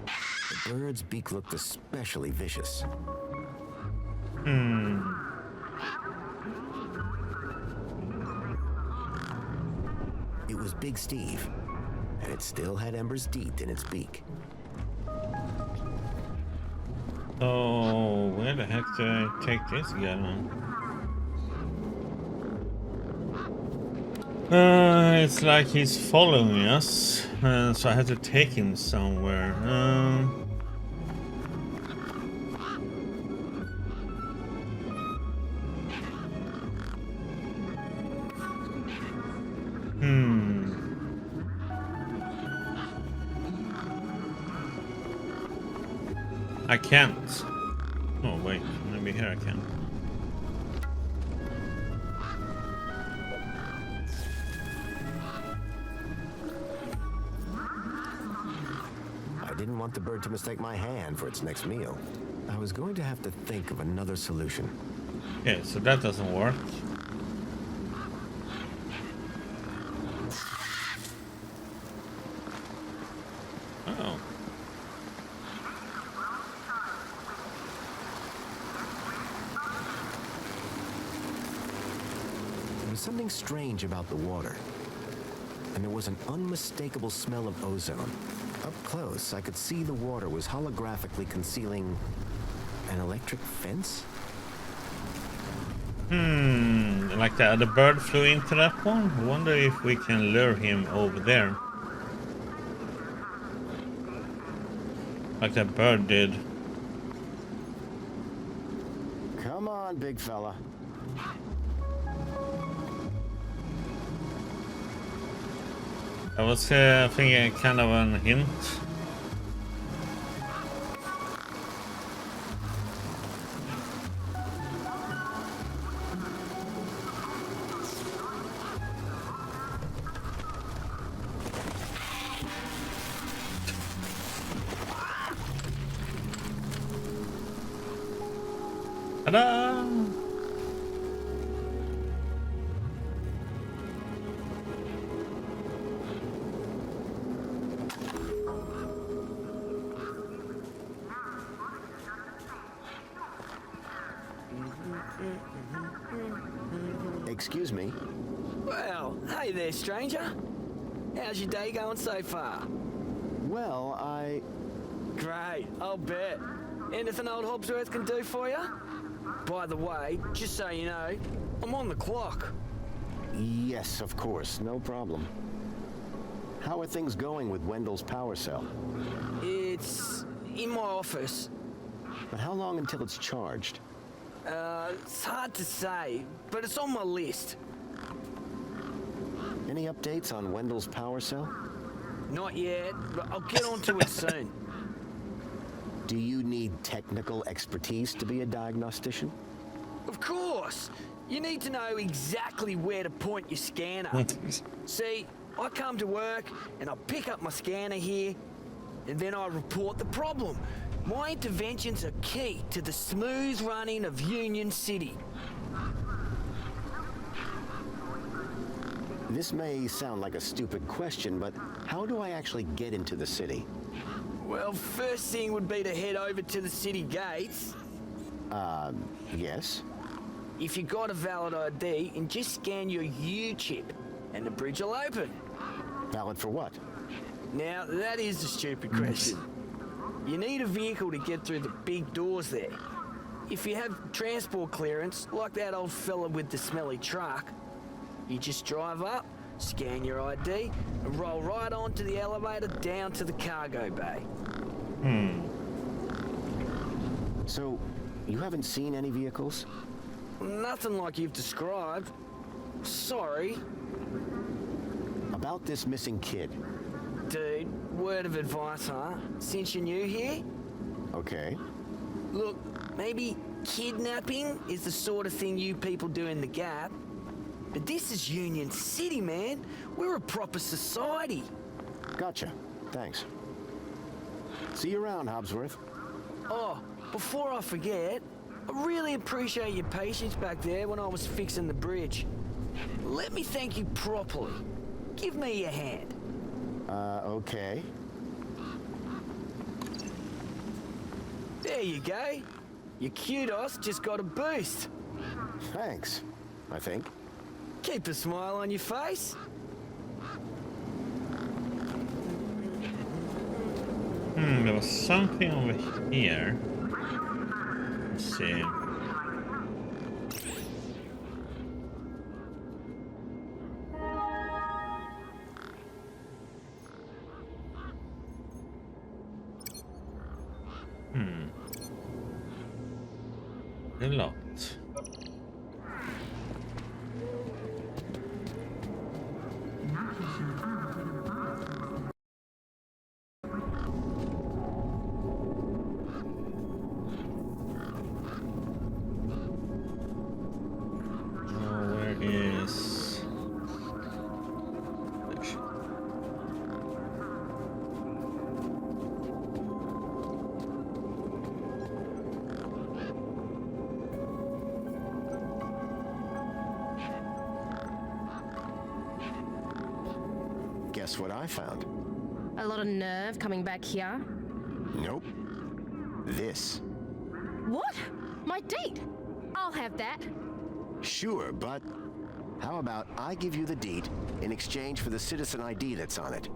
The bird's beak looked especially vicious. It was Big Steve, and it still had Ember's teeth in its beak. So, where the heck do I take this guy on? It's like he's following us, so I have to take him somewhere. I can't. Oh wait, maybe here I can. I didn't want the bird to mistake my hand for its next meal. I was going to have to think of another solution. Okay, so that doesn't work. Oh. There was something strange about the water, and there was an unmistakable smell of ozone. Up close, I could see the water was holographically concealing an electric fence. Like the bird flew into that one? I wonder if we can lure him over there. Like that bird did. Come on, big fella. I was thinking kind of a hint. Ta-da! Excuse me. Well, hey there, stranger. How's your day going so far? Well, Great, I'll bet. Anything old Hobsworth can do for you? By the way, just so you know, I'm on the clock. Yes, of course, no problem. How are things going with Wendell's power cell? It's in my office. But how long until it's charged? It's hard to say, but it's on my list. Any updates on Wendell's power cell? Not yet, but I'll get onto it soon. Do you need technical expertise to be a diagnostician? Of course! You need to know exactly where to point your scanner. See, I come to work and I pick up my scanner here, and then I report the problem. My interventions are key to the smooth running of Union City. This may sound like a stupid question, but how do I actually get into the city? Well, first thing would be to head over to the city gates. Yes? If you got a valid ID, and just scan your U-chip, and the bridge will open. Valid for what? Now, that is a stupid question. You need a vehicle to get through the big doors there. If you have transport clearance, like that old fella with the smelly truck, you just drive up, scan your ID, and roll right onto the elevator down to the cargo bay. So, you haven't seen any vehicles? Nothing like you've described. Sorry. About this missing kid. Dude, word of advice, huh? Since you're new here? Okay. Look, maybe kidnapping is the sort of thing you people do in the Gap. But this is Union City, man. We're a proper society. Gotcha. Thanks. See you around, Hobsworth. Oh, before I forget, I really appreciate your patience back there when I was fixing the bridge. Let me thank you properly. Give me your hand. Okay. There you go. Your kudos just got a boost. Thanks, I think. Keep a smile on your face. There was something over here. Let's see. A lot. Where is... Guess what I found? A lot of nerve coming back here. Nope. This. What? My deed? I'll have that. Sure, but how about I give you the deed in exchange for the citizen ID that's on it?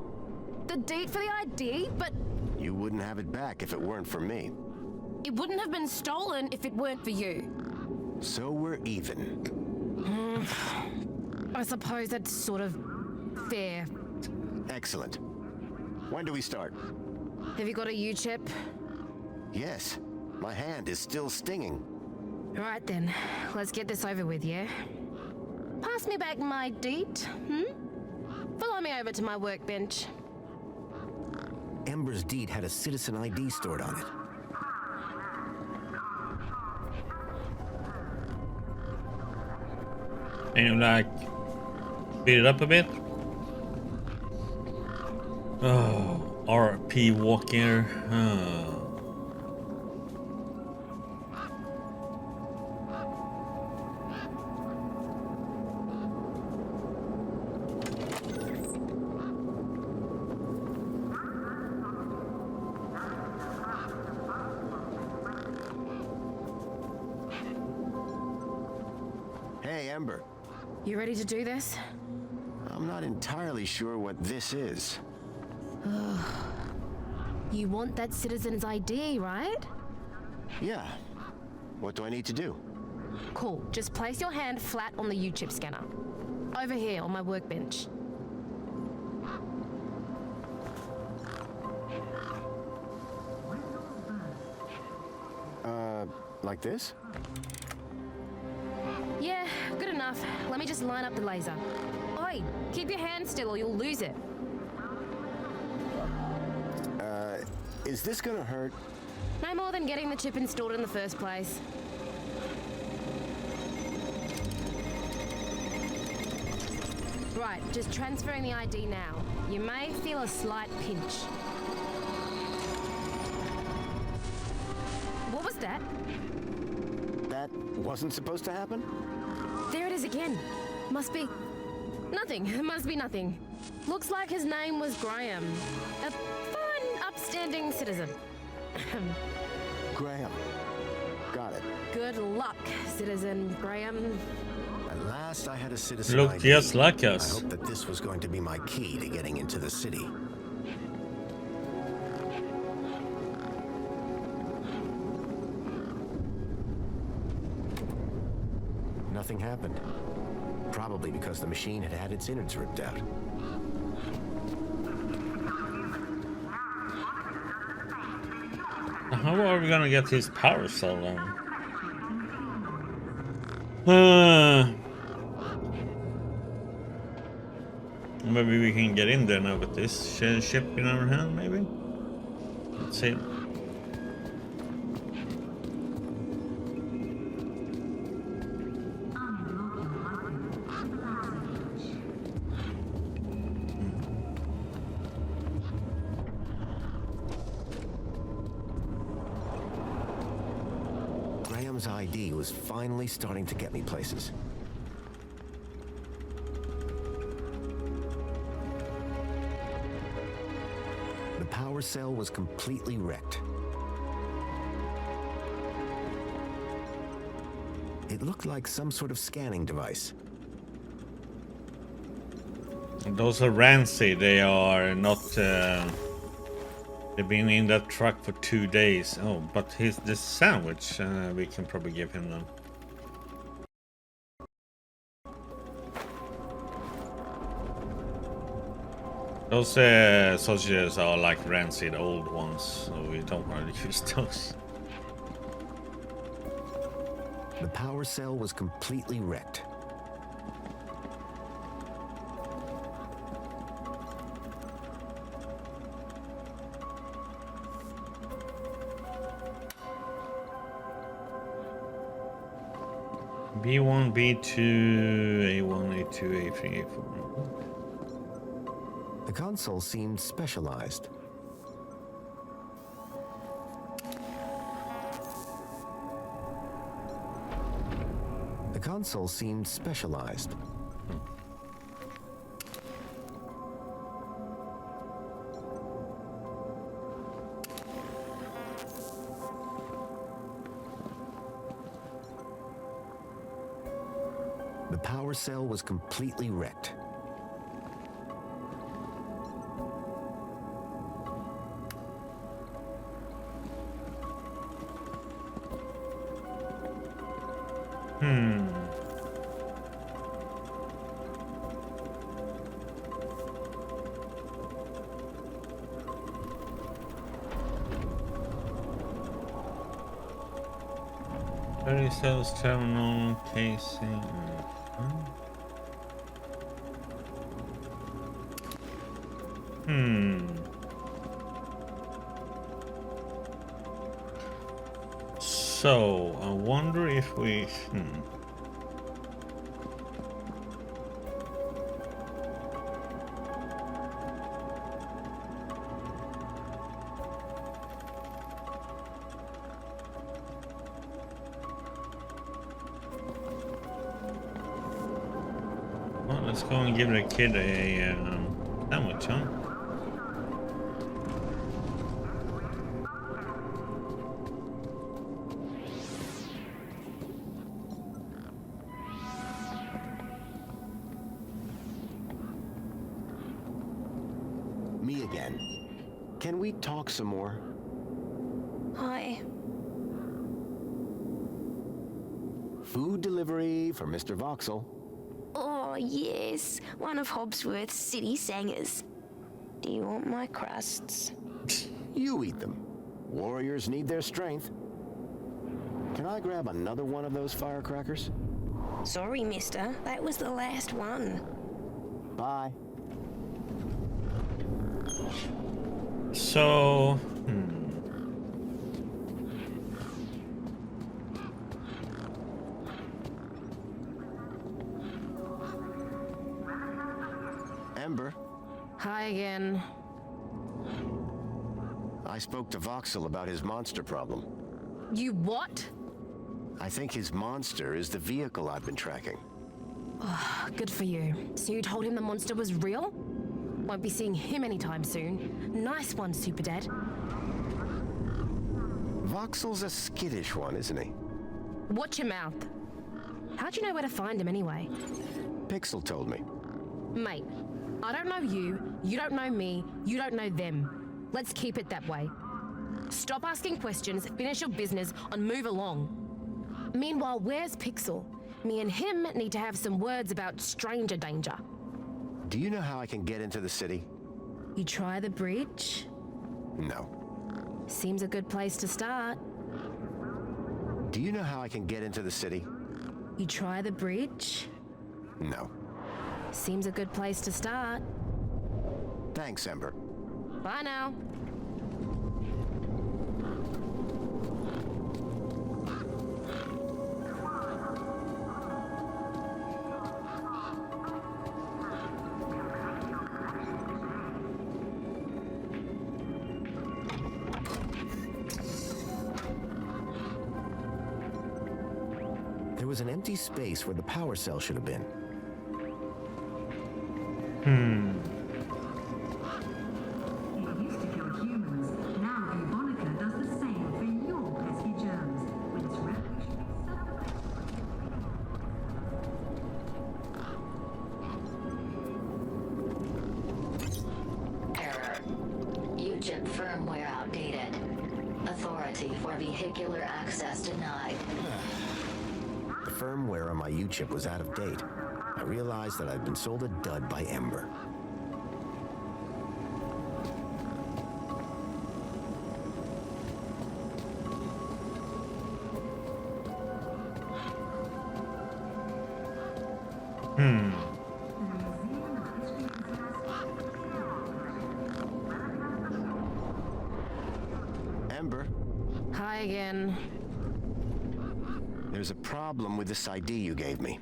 The deed for the ID, but You wouldn't have it back if it weren't for me. it wouldn't have been stolen if it weren't for you. So we're even. I suppose that's sort of fair. Excellent. When do we start? Have you got a U-chip? Yes. My hand is still stinging. Right then, let's get this over with, yeah? Pass me back my deed, Follow me over to my workbench. Ember's deed had a citizen ID stored on it. Can you like speed it up a bit? Oh, RP Walker. remember. You ready to do this? I'm not entirely sure what this is. You want that citizen's ID, right? Yeah. What do I need to do? Cool. Just place your hand flat on the U-chip scanner. Over here on my workbench. Like this? Yeah, good enough. Let me just line up the laser. Oi, keep your hand still or you'll lose it. Is this gonna hurt? No more than getting the chip installed in the first place. Right, just transferring the ID now. You may feel a slight pinch. What was that? That wasn't supposed to happen? There it is again. Must be... nothing. Must be nothing. Looks like his name was Graham. A fine, upstanding citizen. Graham. Got it. Good luck, Citizen Graham. At last I had a citizen Look ID. just like I us. hoped that this was going to be my key to getting into the city. Nothing happened. Probably because the machine had had its innards ripped out. How are we gonna get his power cell then? Maybe we can get in there now with this ship in our hand, maybe? Let's see. Graham's ID was finally starting to get me places. The power cell was completely wrecked. It looked like some sort of scanning device. Those are Rancy. They are not. They've been in that truck for 2 days. Oh, but here's this sandwich. We can probably give him them. Those sausages are like rancid old ones, so we don't want to use those. The power cell was completely wrecked. B1, B2, A1, A2, A3, A4. The console seemed specialized. The console seemed specialized. The power cell was completely wrecked. Battery cells, terminal, casing. So, I wonder if we... Well, let's go and give the kid a sandwich, huh? Can we talk some more? Hi. Food delivery for Mr. Voxel. Oh, yes. One of Hobsworth's city singers. Do you want my crusts? You eat them. Warriors need their strength. Can I grab another one of those firecrackers? Sorry, mister. That was the last one. Bye. So, Ember, Hi again. I spoke to Voxel about his monster problem. You what? I think his monster is the vehicle I've been tracking. Good for you. So you told him the monster was real? Won't be seeing him anytime soon. Nice one, Super Dad. Voxel's a skittish one, isn't he? Watch your mouth. How'd you know where to find him anyway? Pixel told me. Mate, I don't know you, you don't know me, you don't know them. Let's keep it that way. Stop asking questions, finish your business, and move along. Meanwhile, where's Pixel? Me and him need to have some words about stranger danger. Do you know how I can get into the city? You try the bridge? No. Seems a good place to start. Do you know how I can get into the city? You try the bridge? No. Seems a good place to start. Thanks, Ember. Bye now. There was an empty space where the power cell should have been. It used to kill humans. Now Evonica does the same for your pesky germs. When it's Error. UChip firmware outdated. Authority for vehicular access denied. The firmware on my U-chip was out of date. I realized that I'd been sold a dud by Ember. Ember, Hi again. there's a problem with this ID you gave me.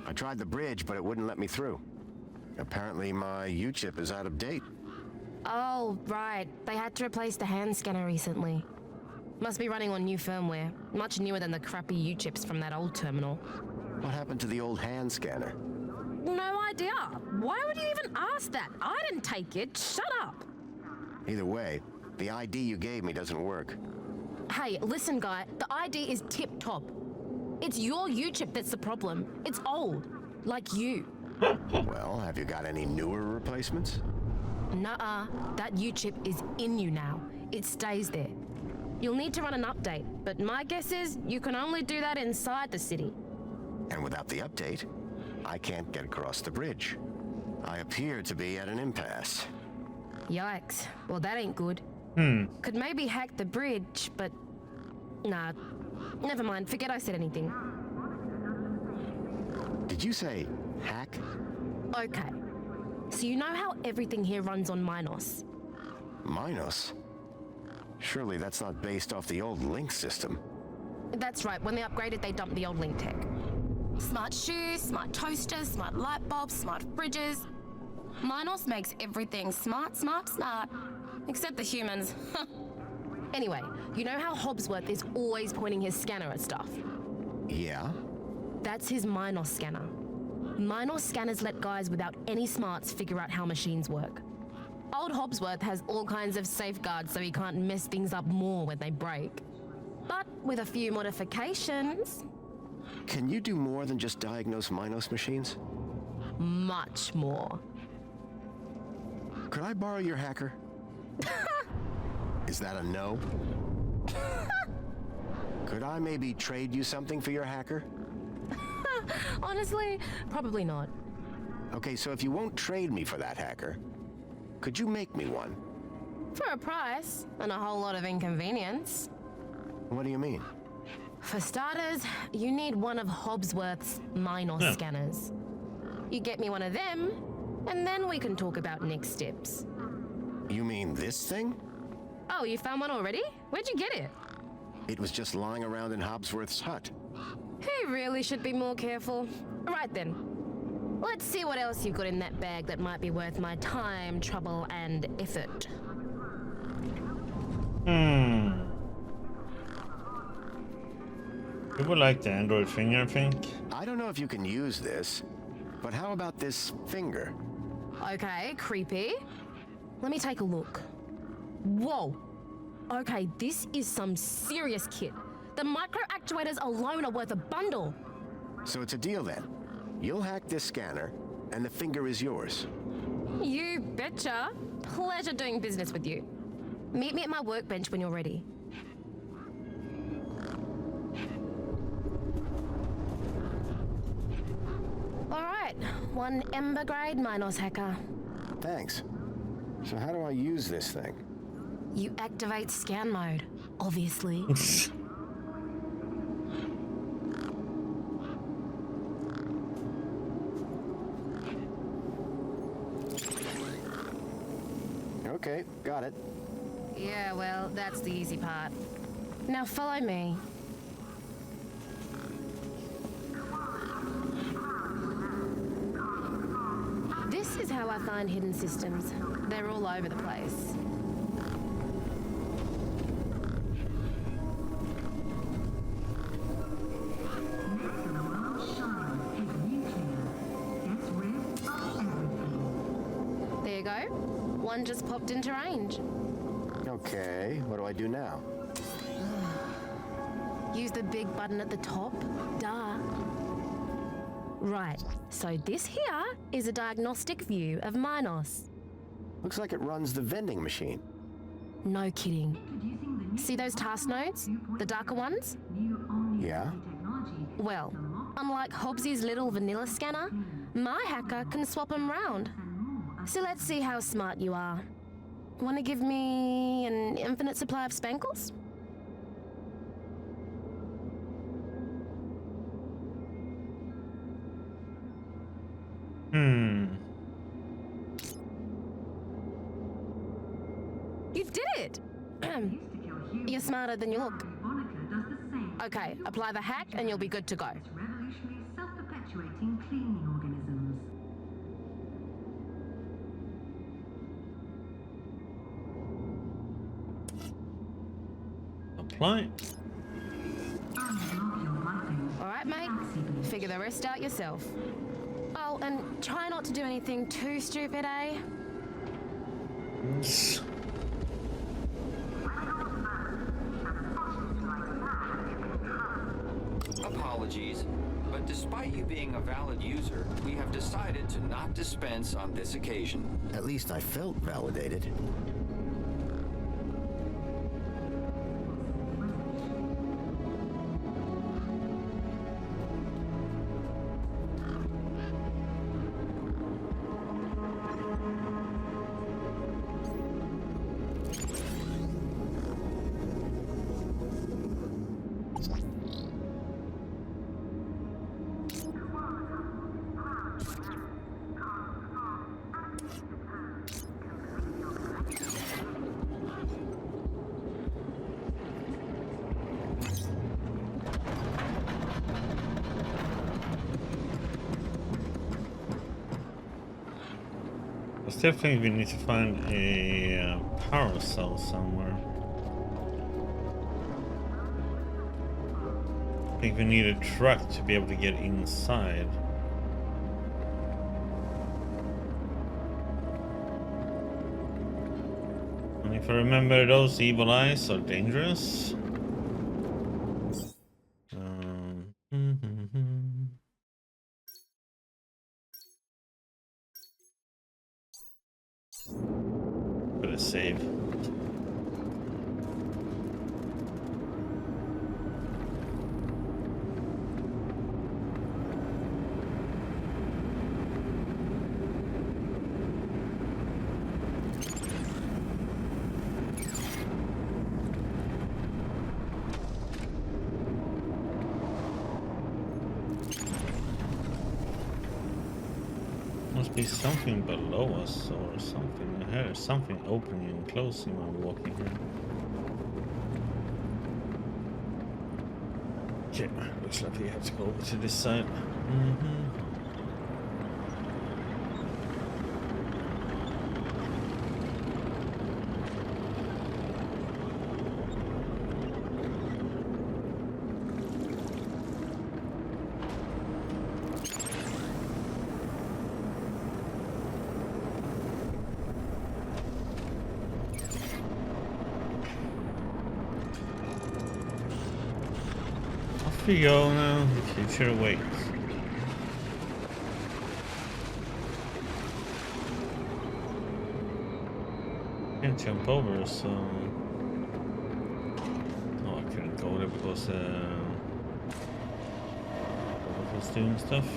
I tried the bridge, but it wouldn't let me through. Apparently my U-chip is out of date. Oh, right. They had to replace the hand scanner recently. Must be running on new firmware. Much newer than the crappy U-chips from that old terminal. What happened to the old hand scanner? No idea. Why would you even ask that? I didn't take it. Shut up. Either way, the ID you gave me doesn't work. Hey, listen, guy. The ID is tip-top. It's your U-chip that's the problem. It's old. Like you. Well, have you got any newer replacements? Nuh-uh. That U-chip is in you now. It stays there. You'll need to run an update, but my guess is you can only do that inside the city. And without the update, I can't get across the bridge. I appear to be at an impasse. Yikes. Well, that ain't good. Could maybe hack the bridge, but... Nah. Never mind. Forget I said anything. Did you say hack? Okay. So you know how everything here runs on Minos? Minos? Surely that's not based off the old Link system. That's right. When they upgraded, they dumped the old Link tech. Smart shoes, smart toasters, smart light bulbs, smart fridges. Minos makes everything smart, smart, smart. Except the humans. Anyway, you know how Hobsworth is always pointing his scanner at stuff? Yeah? That's his Minos scanner. Minos scanners let guys without any smarts figure out how machines work. Old Hobsworth has all kinds of safeguards so he can't mess things up more when they break. But with a few modifications... Can you do more than just diagnose Minos machines? Much more. Could I borrow your hacker? Is that a no? Could I maybe trade you something for your hacker? Honestly, probably not. Okay, so if you won't trade me for that hacker, could you make me one? For a price, and a whole lot of inconvenience. What do you mean? For starters, you need one of Hobbsworth's Minos scanners. You get me one of them, and then we can talk about next steps. You mean this thing? Oh, you found one already? Where'd you get it? It was just lying around in Hobbsworth's hut. He really should be more careful. Right then. Let's see what else you've got in that bag that might be worth my time, trouble, and effort. You would like the Android finger, I think. I don't know if you can use this, but how about this finger? Okay, creepy. Let me take a look. Whoa. Okay, this is some serious kit. The micro actuators alone are worth a bundle. So it's a deal then. You'll hack this scanner, and the finger is yours. You betcha. Pleasure doing business with you. Meet me at my workbench when you're ready. All right, one Ember grade Minos hacker. Thanks. So how do I use this thing? You activate scan mode, obviously. Okay, got it. Yeah, well, that's the easy part. Now follow me. This is how I find hidden systems. They're all over the place. There you go. One just popped into range. Okay, what do I do now? Use the big button at the top. Duh. Right, so this here is a diagnostic view of Minos. Looks like it runs the vending machine. No kidding. See those task nodes? The darker ones? Yeah? Well, unlike Hobbsy's little vanilla scanner, my hacker can swap them round. So let's see how smart you are. Want to give me an infinite supply of spankles? You did it! You're smarter than you look. Okay, apply the hack and you'll be good to go. Revolutionary self-perpetuating cleaning organisms. Apply. All right, mate. Figure the rest out yourself. Oh, and try not to do anything too stupid, eh? Apologies, but despite you being a valid user, we have decided to not dispense on this occasion. At least I felt validated. I still think we need to find a power cell somewhere. I think we need a truck to be able to get inside. And if I remember, those evil eyes are dangerous. Gonna save. There's something below us or something. I heard something opening and closing while walking here. Okay, looks like we have to go over to this side. Off we go now, the future awaits. Can't jump over, so... Oh, I couldn't go there because Robert was doing stuff.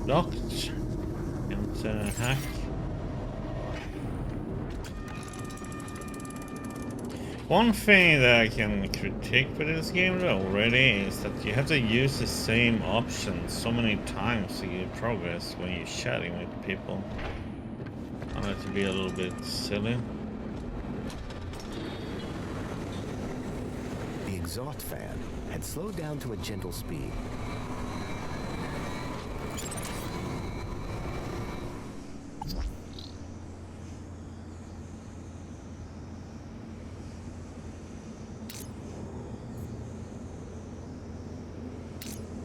Locked. Can't hack. One thing that I can critique with this game already is that you have to use the same options so many times to get progress when you're chatting with people. I find that to be a little bit silly. The exhaust fan had slowed down to a gentle speed.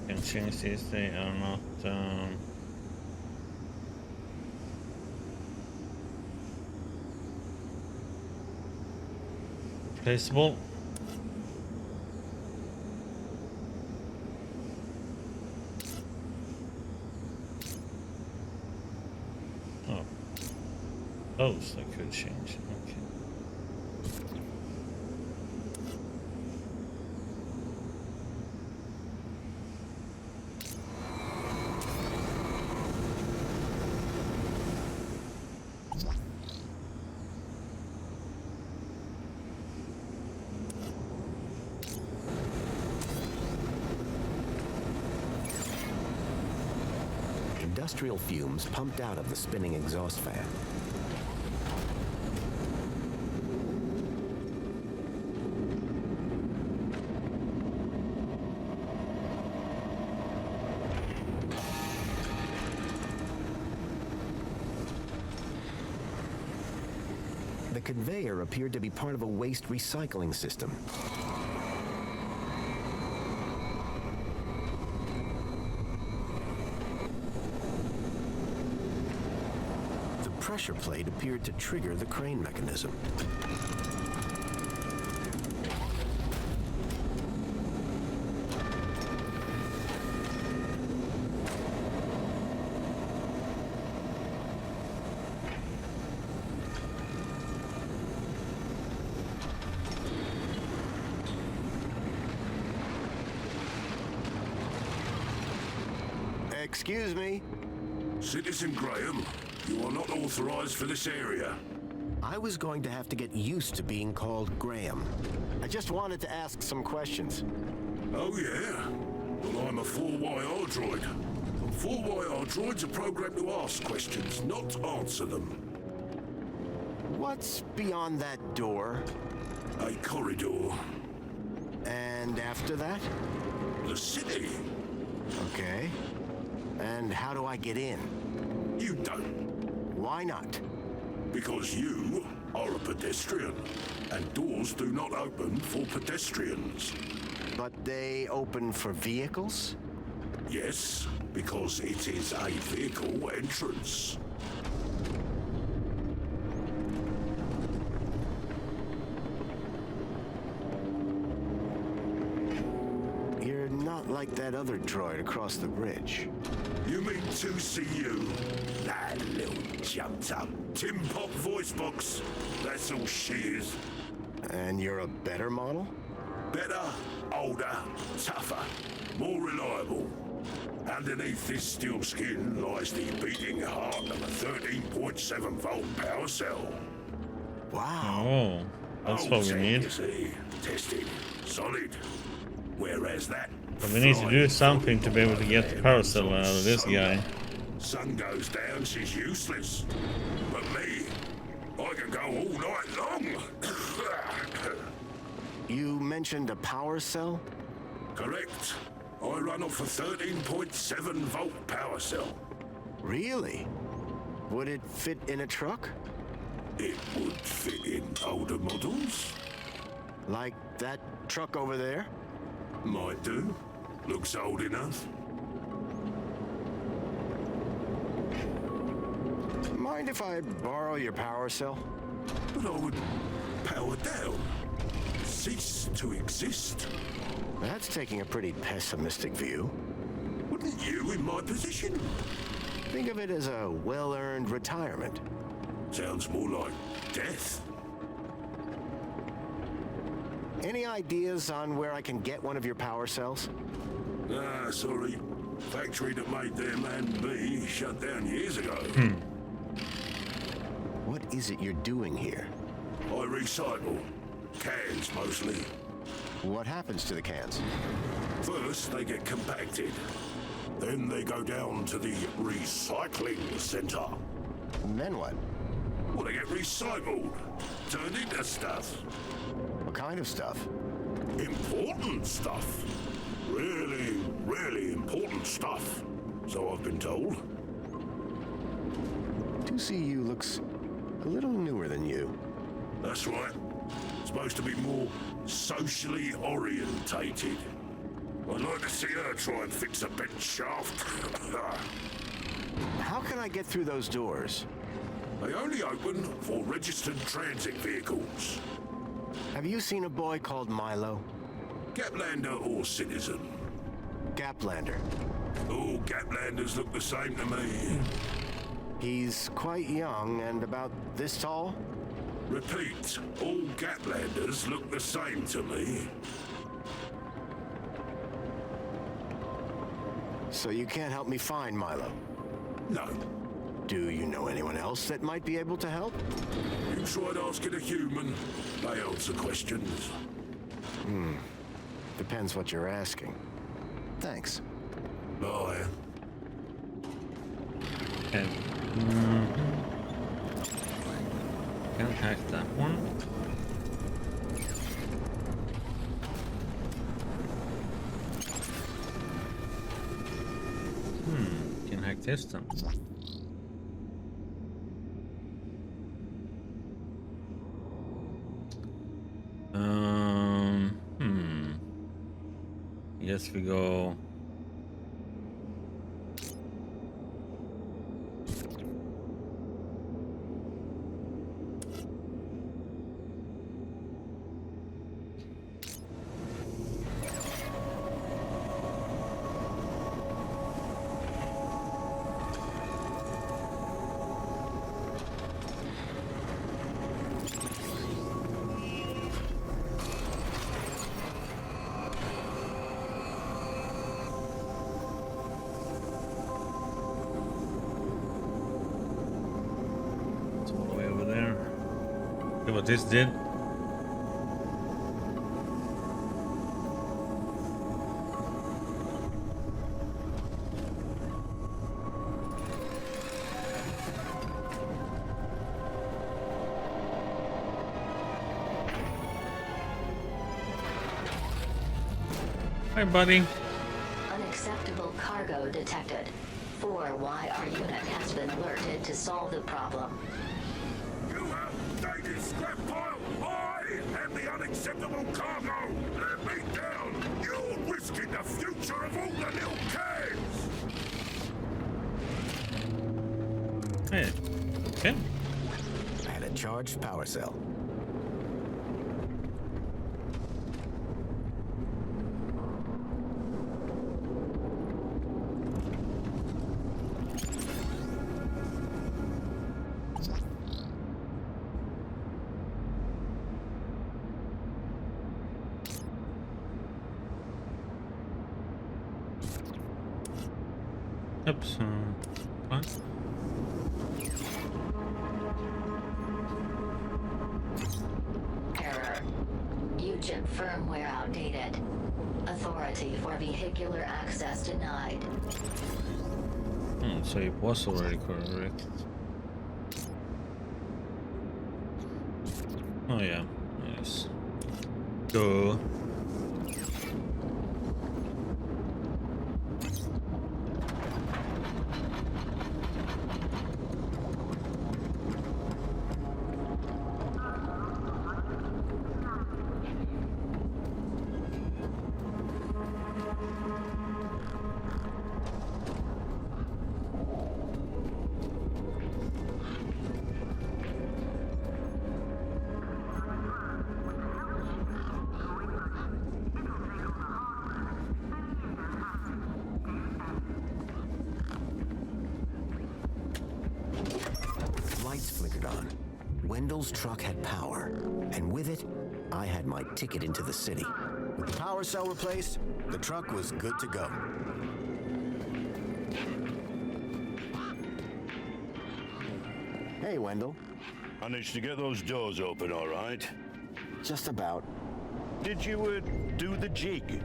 Can change these, they are not replaceable. Oh, those I could change. Okay. Industrial fumes pumped out of the spinning exhaust fan. The conveyor appeared to be part of a waste recycling system. Pressure plate appeared to trigger the crane mechanism. Excuse me? Citizen Graham, you are not authorized for this area. I was going to have to get used to being called Graham. I just wanted to ask some questions. Oh, yeah? Well, I'm a 4YR droid. And 4YR droids are programmed to ask questions, not answer them. What's beyond that door? A corridor. And after that? The city. Okay. And how do I get in? You don't. Why not? Because you are a pedestrian, and doors do not open for pedestrians. But they open for vehicles? Yes, because it is a vehicle entrance. You're not like that other droid across the bridge. You mean 2CU? That little jumped up Tim Pop voice box. That's all she is. And you're a better model? Better, older, tougher, more reliable. Underneath this steel skin lies the beating heart of a 13.7 volt power cell. Wow. Oh, that's what we need. You see, tested, solid. Whereas that. But we need to do something to be able to get the power cell out of this guy. Sun goes down, she's useless. But me, I can go all night long. You mentioned a power cell? Correct. I run off a 13.7 volt power cell. Really? Would it fit in a truck? It would fit in older models. Like that truck over there? Might do. Looks old enough. Mind if I borrow your power cell? But I would power down. Cease to exist. That's taking a pretty pessimistic view. Wouldn't you in my position? Think of it as a well-earned retirement. Sounds more like death. Any ideas on where I can get one of your power cells? Ah, sorry. Factory that made them and me shut down years ago. What is it you're doing here? I recycle. Cans, mostly. What happens to the cans? First, they get compacted. Then they go down to the recycling center. And then what? Well, they get recycled. Turned into stuff. What kind of stuff? Important stuff. Really, really important stuff. So I've been told. 2CU looks a little newer than you. That's right. Supposed to be more socially orientated. I'd like to see her try and fix a bent shaft. How can I get through those doors? They only open for registered transit vehicles. Have you seen a boy called Milo? Gaplander or citizen? Gaplander. All Gaplanders look the same to me. He's quite young and about this tall? Repeat, all Gaplanders look the same to me. So you can't help me find Milo? No. Do you know anyone else that might be able to help? You tried asking a human. They answer questions. Depends what you're asking. Thanks. Bye. Okay. Can't hack that one. Can hack this then. Yes, we go. What this did. Hi, buddy. Unacceptable cargo detected. 4Y, our unit has been alerted to solve the problem. Scrap pile! I am the unacceptable cargo! Let me down! You're risking the future of all the little cans! Hey. Okay. And a charged power cell. Oops. What? Error. UChip firmware outdated. Authority for vehicular access denied. So it was already correct. Oh yeah, yes. Go. Lights flickered on. Wendell's truck had power, and with it, I had my ticket into the city. With the power cell replaced, the truck was good to go. Hey, Wendell. Managed to get those doors open all right? Just about. Did you, do the jig?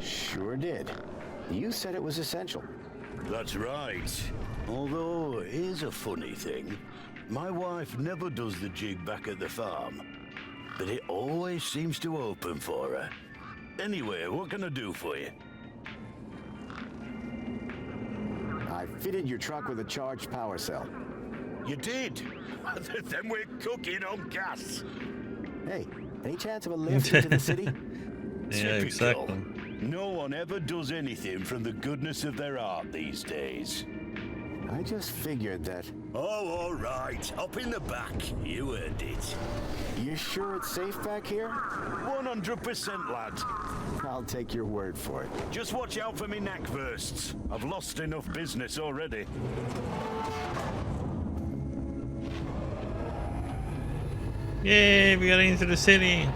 Sure did. You said it was essential. That's right. Although, here's a funny thing. My wife never does the jig back at the farm, but it always seems to open for her. Anyway, what can I do for you? I fitted your truck with a charged power cell. You did? Then we're cooking on gas. Hey, any chance of a lift into the city? Yeah, exactly. No one ever does anything from the goodness of their heart these days. I just figured that... Oh, all right. Up in the back. You earned it. You sure it's safe back here? 100%, lad. I'll take your word for it. Just watch out for me neck bursts. I've lost enough business already. Yay, we got into the city.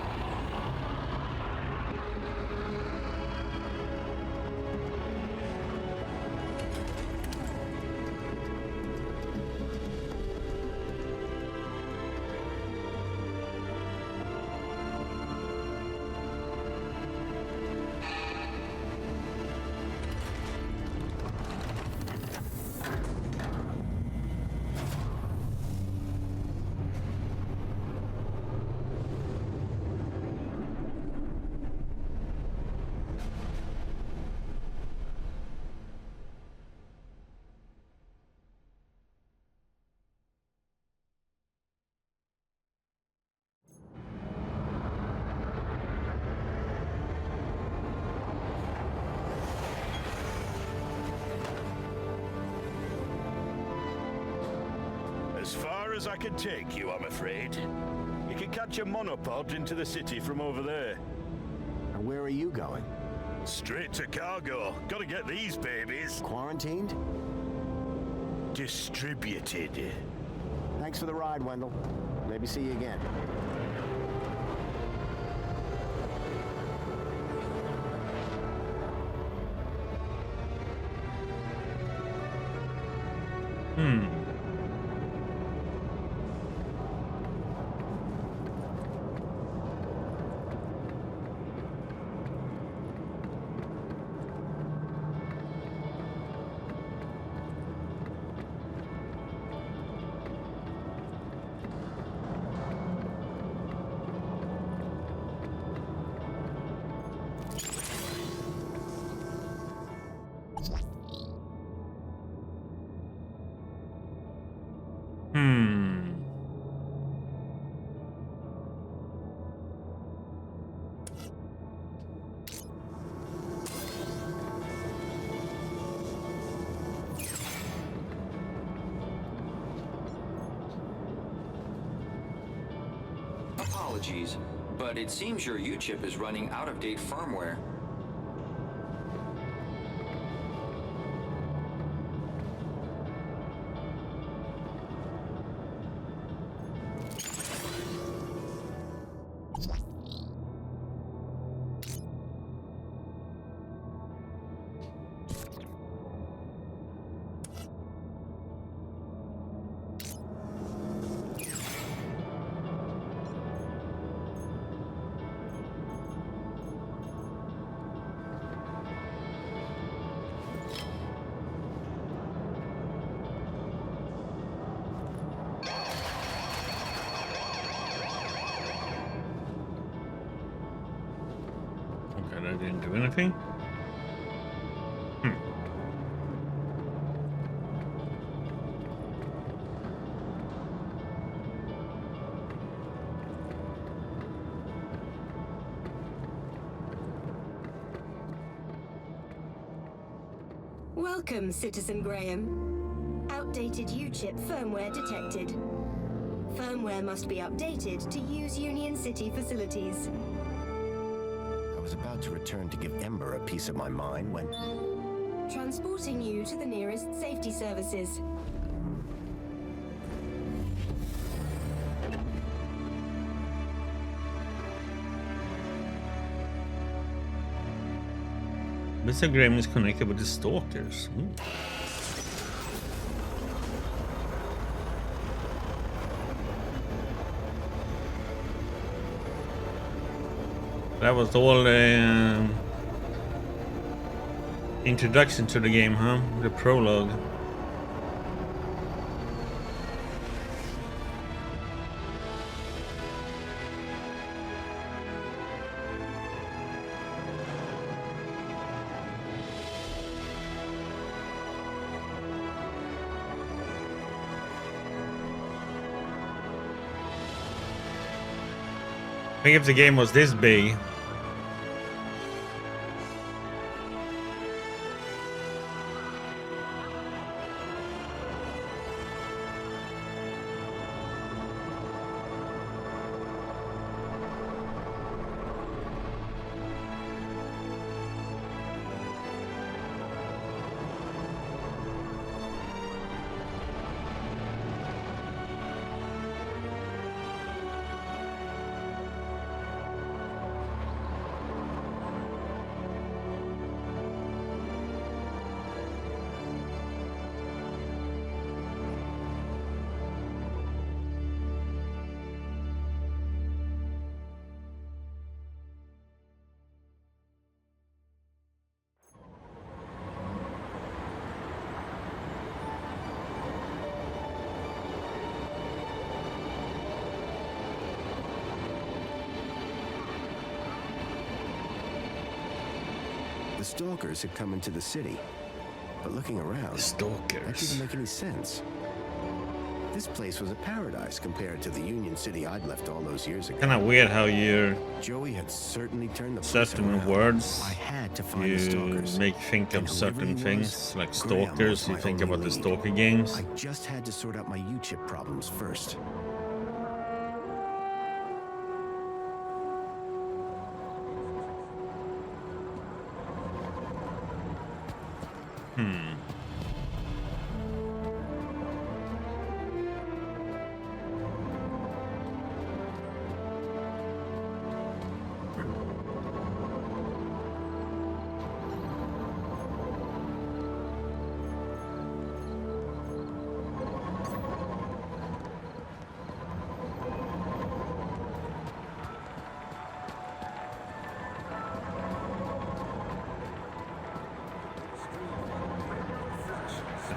As far as I can take you, I'm afraid. You can catch a monopod into the city from over there. And where are you going? Straight to cargo. Gotta get these babies. Quarantined? Distributed. Thanks for the ride, Wendell. Maybe see you again. Apologies, but it seems your UChip is running out-of-date firmware. And I didn't do anything. Welcome, Citizen Graham. Outdated U-chip firmware detected. Firmware must be updated to use Union City facilities. I was about to return to give Ember a piece of my mind when... Transporting you to the nearest safety services. Mr. Graham is connected with the stalkers. That was all introduction to the game, huh? The prologue. I think if the game was this big, The stalkers had come into the city. But looking around, stalkers, that didn't make any sense. This place was a paradise compared to the Union City I'd left all those years ago. kind of weird how you're Joey had certainly turned the place certain around. words I had to find you the stalkers. make think of And whoever certain he things was, like Graham stalkers. was You my think only about the lead. stalker games. I just had to sort out my U-chip problems first.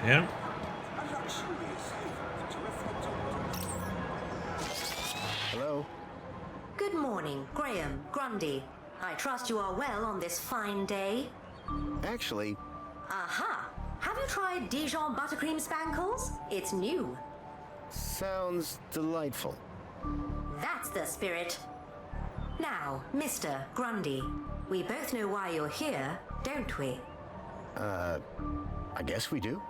Yeah. Hello? Good morning, Graham, Grundy. I trust you are well on this fine day. Actually, Aha! Have you tried Dijon buttercream spankles? It's new. sounds delightful. That's the spirit. Now, Mr. Grundy, we both know why you're here, don't we? I guess we do.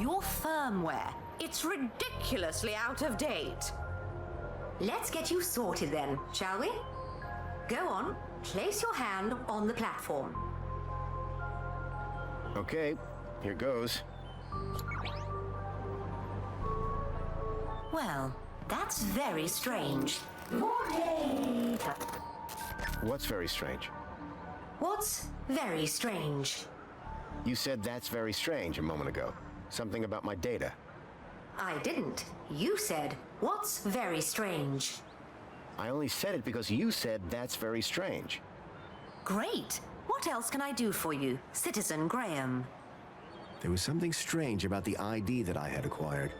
Your firmware. It's ridiculously out of date. Let's get you sorted then, shall we? Go on, place your hand on the platform. Okay, here goes. Well, that's very strange. What's very strange? What's very strange? You said that's very strange a moment ago. Something about my data. I didn't. You said, what's very strange? I only said it because you said that's very strange. Great. What else can I do for you, Citizen Graham? There was something strange about the ID that I had acquired.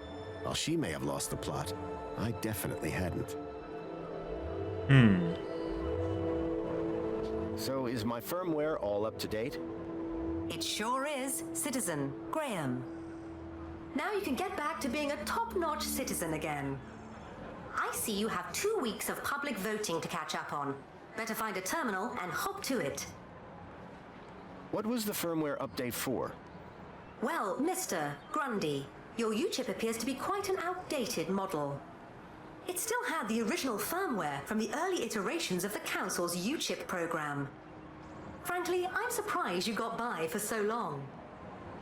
While she may have lost the plot, I definitely hadn't. So is my firmware all up to date? It sure is, Citizen Graham. Now you can get back to being a top-notch citizen again. I see you have 2 weeks of public voting to catch up on. Better find a terminal and hop to it. What was the firmware update for? Well, Mr. Grundy, your U-chip appears to be quite an outdated model. It still had the original firmware from the early iterations of the Council's U-chip program. Frankly, I'm surprised you got by for so long.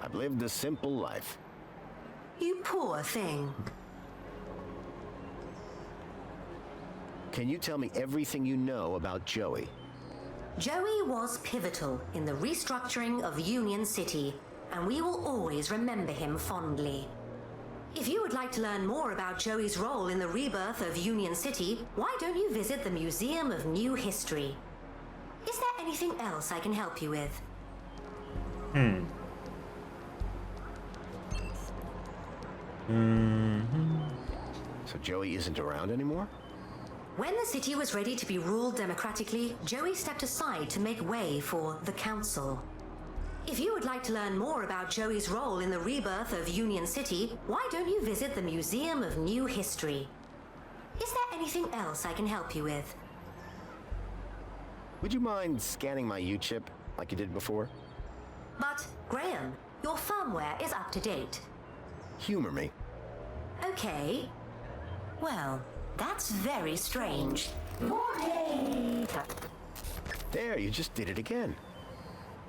I've lived a simple life. You poor thing. Can you tell me everything you know about Joey? Joey was pivotal in the restructuring of Union City, and we will always remember him fondly. If you would like to learn more about Joey's role in the rebirth of Union City, why don't you visit the Museum of New History? Is there anything else I can help you with? So Joey isn't around anymore? When the city was ready to be ruled democratically, Joey stepped aside to make way for the Council. If you would like to learn more about Joey's role in the rebirth of Union City, why don't you visit the Museum of New History? Is there anything else I can help you with? Would you mind scanning my U-chip like you did before? But, Graham, your firmware is up to date. Humor me. Okay. Well, that's very strange. There, you just did it again.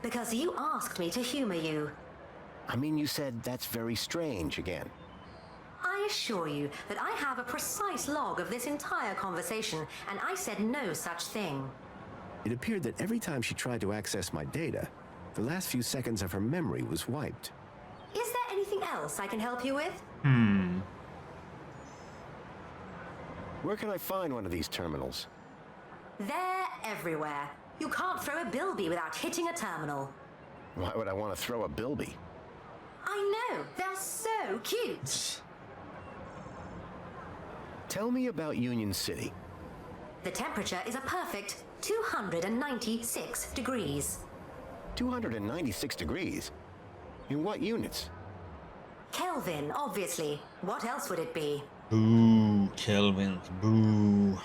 Because you asked me to humor you. I mean, you said that's very strange again. I assure you that I have a precise log of this entire conversation, and I said no such thing. It appeared that every time she tried to access my data, the last few seconds of her memory was wiped. Is there anything else I can help you with? Where can I find one of these terminals? They're everywhere. You can't throw a bilby without hitting a terminal. Why would I want to throw a bilby? I know, they're so cute. Tell me about Union City. The temperature is a perfect 296 degrees. 296 degrees? In what units? Kelvin, obviously. What else would it be? Boo, Kelvin, boo.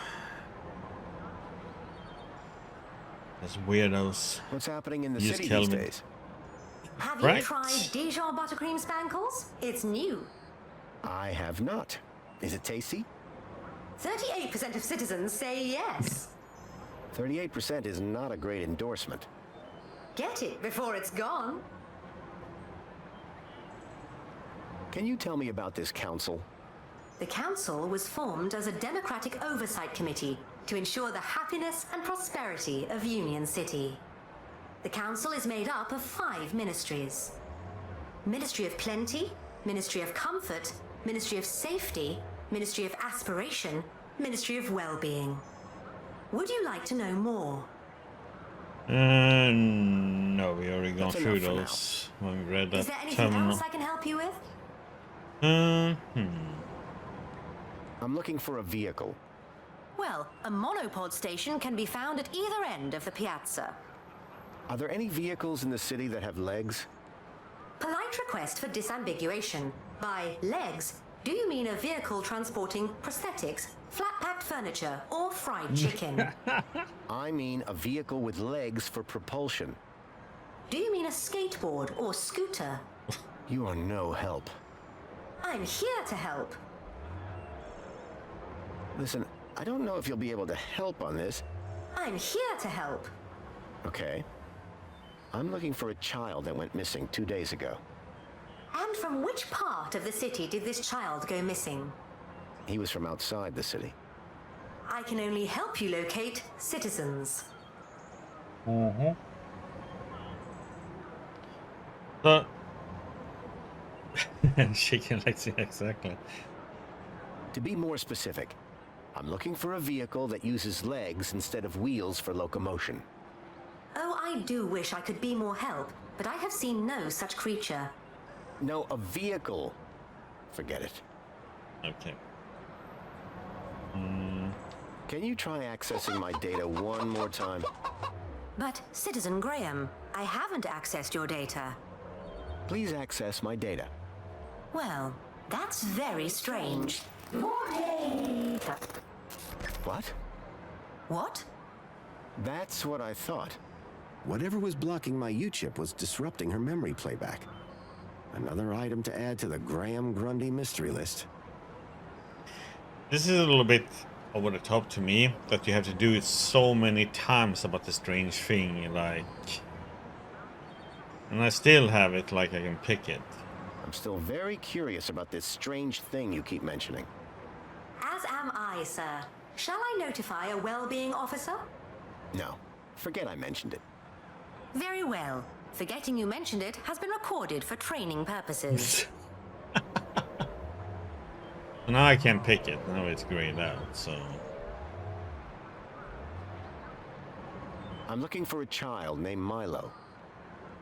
Those weirdos. What's happening in the Use city Kelvin. these days? Have Right. you tried Dijon buttercream spankles? It's new. I have not. Is it tasty? 38% of citizens say yes. 38% is not a great endorsement. Get it before it's gone. Can you tell me about this council? The council was formed as a democratic oversight committee to ensure the happiness and prosperity of Union City. The council is made up of 5 ministries. Ministry of Plenty, Ministry of Comfort, Ministry of Safety, Ministry of Aspiration, Ministry of Well-being. Would you like to know more? No, we already gone That's through enough for now. those when we read that Is there anything terminal. else I can help you with? I'm looking for a vehicle. Well, a monopod station can be found at either end of the piazza. Are there any vehicles in the city that have legs? Polite request for disambiguation. By legs, do you mean a vehicle transporting prosthetics, flat-packed furniture, or fried chicken? I mean a vehicle with legs for propulsion. Do you mean a skateboard or scooter? You are no help. I'm here to help. Listen, I don't know if you'll be able to help on this. I'm here to help. Okay. I'm looking for a child that went missing 2 days ago. And from which part of the city did this child go missing? He was from outside the city. I can only help you locate citizens. So, shaking legs, yeah, exactly. To be more specific, I'm looking for a vehicle that uses legs instead of wheels for locomotion. Oh, I do wish I could be more help, but I have seen no such creature. No, a vehicle. Forget it. Okay. Can you try accessing my data one more time? But, Citizen Graham, I haven't accessed your data. Please access my data. Well, that's very strange. What? What? That's what I thought. Whatever was blocking my U-chip was disrupting her memory playback. Another item to add to the Graham Grundy mystery list. This is a little bit over the top to me, that you have to do it so many times about the strange thing, like... And I still have it, like I can pick it. I'm still very curious about this strange thing you keep mentioning. As am I, sir. Shall I notify a well-being officer? No, forget I mentioned it. Very well. Forgetting you mentioned it has been recorded for training purposes. Now I can pick it. Now it's grayed out, so... I'm looking for a child named Milo.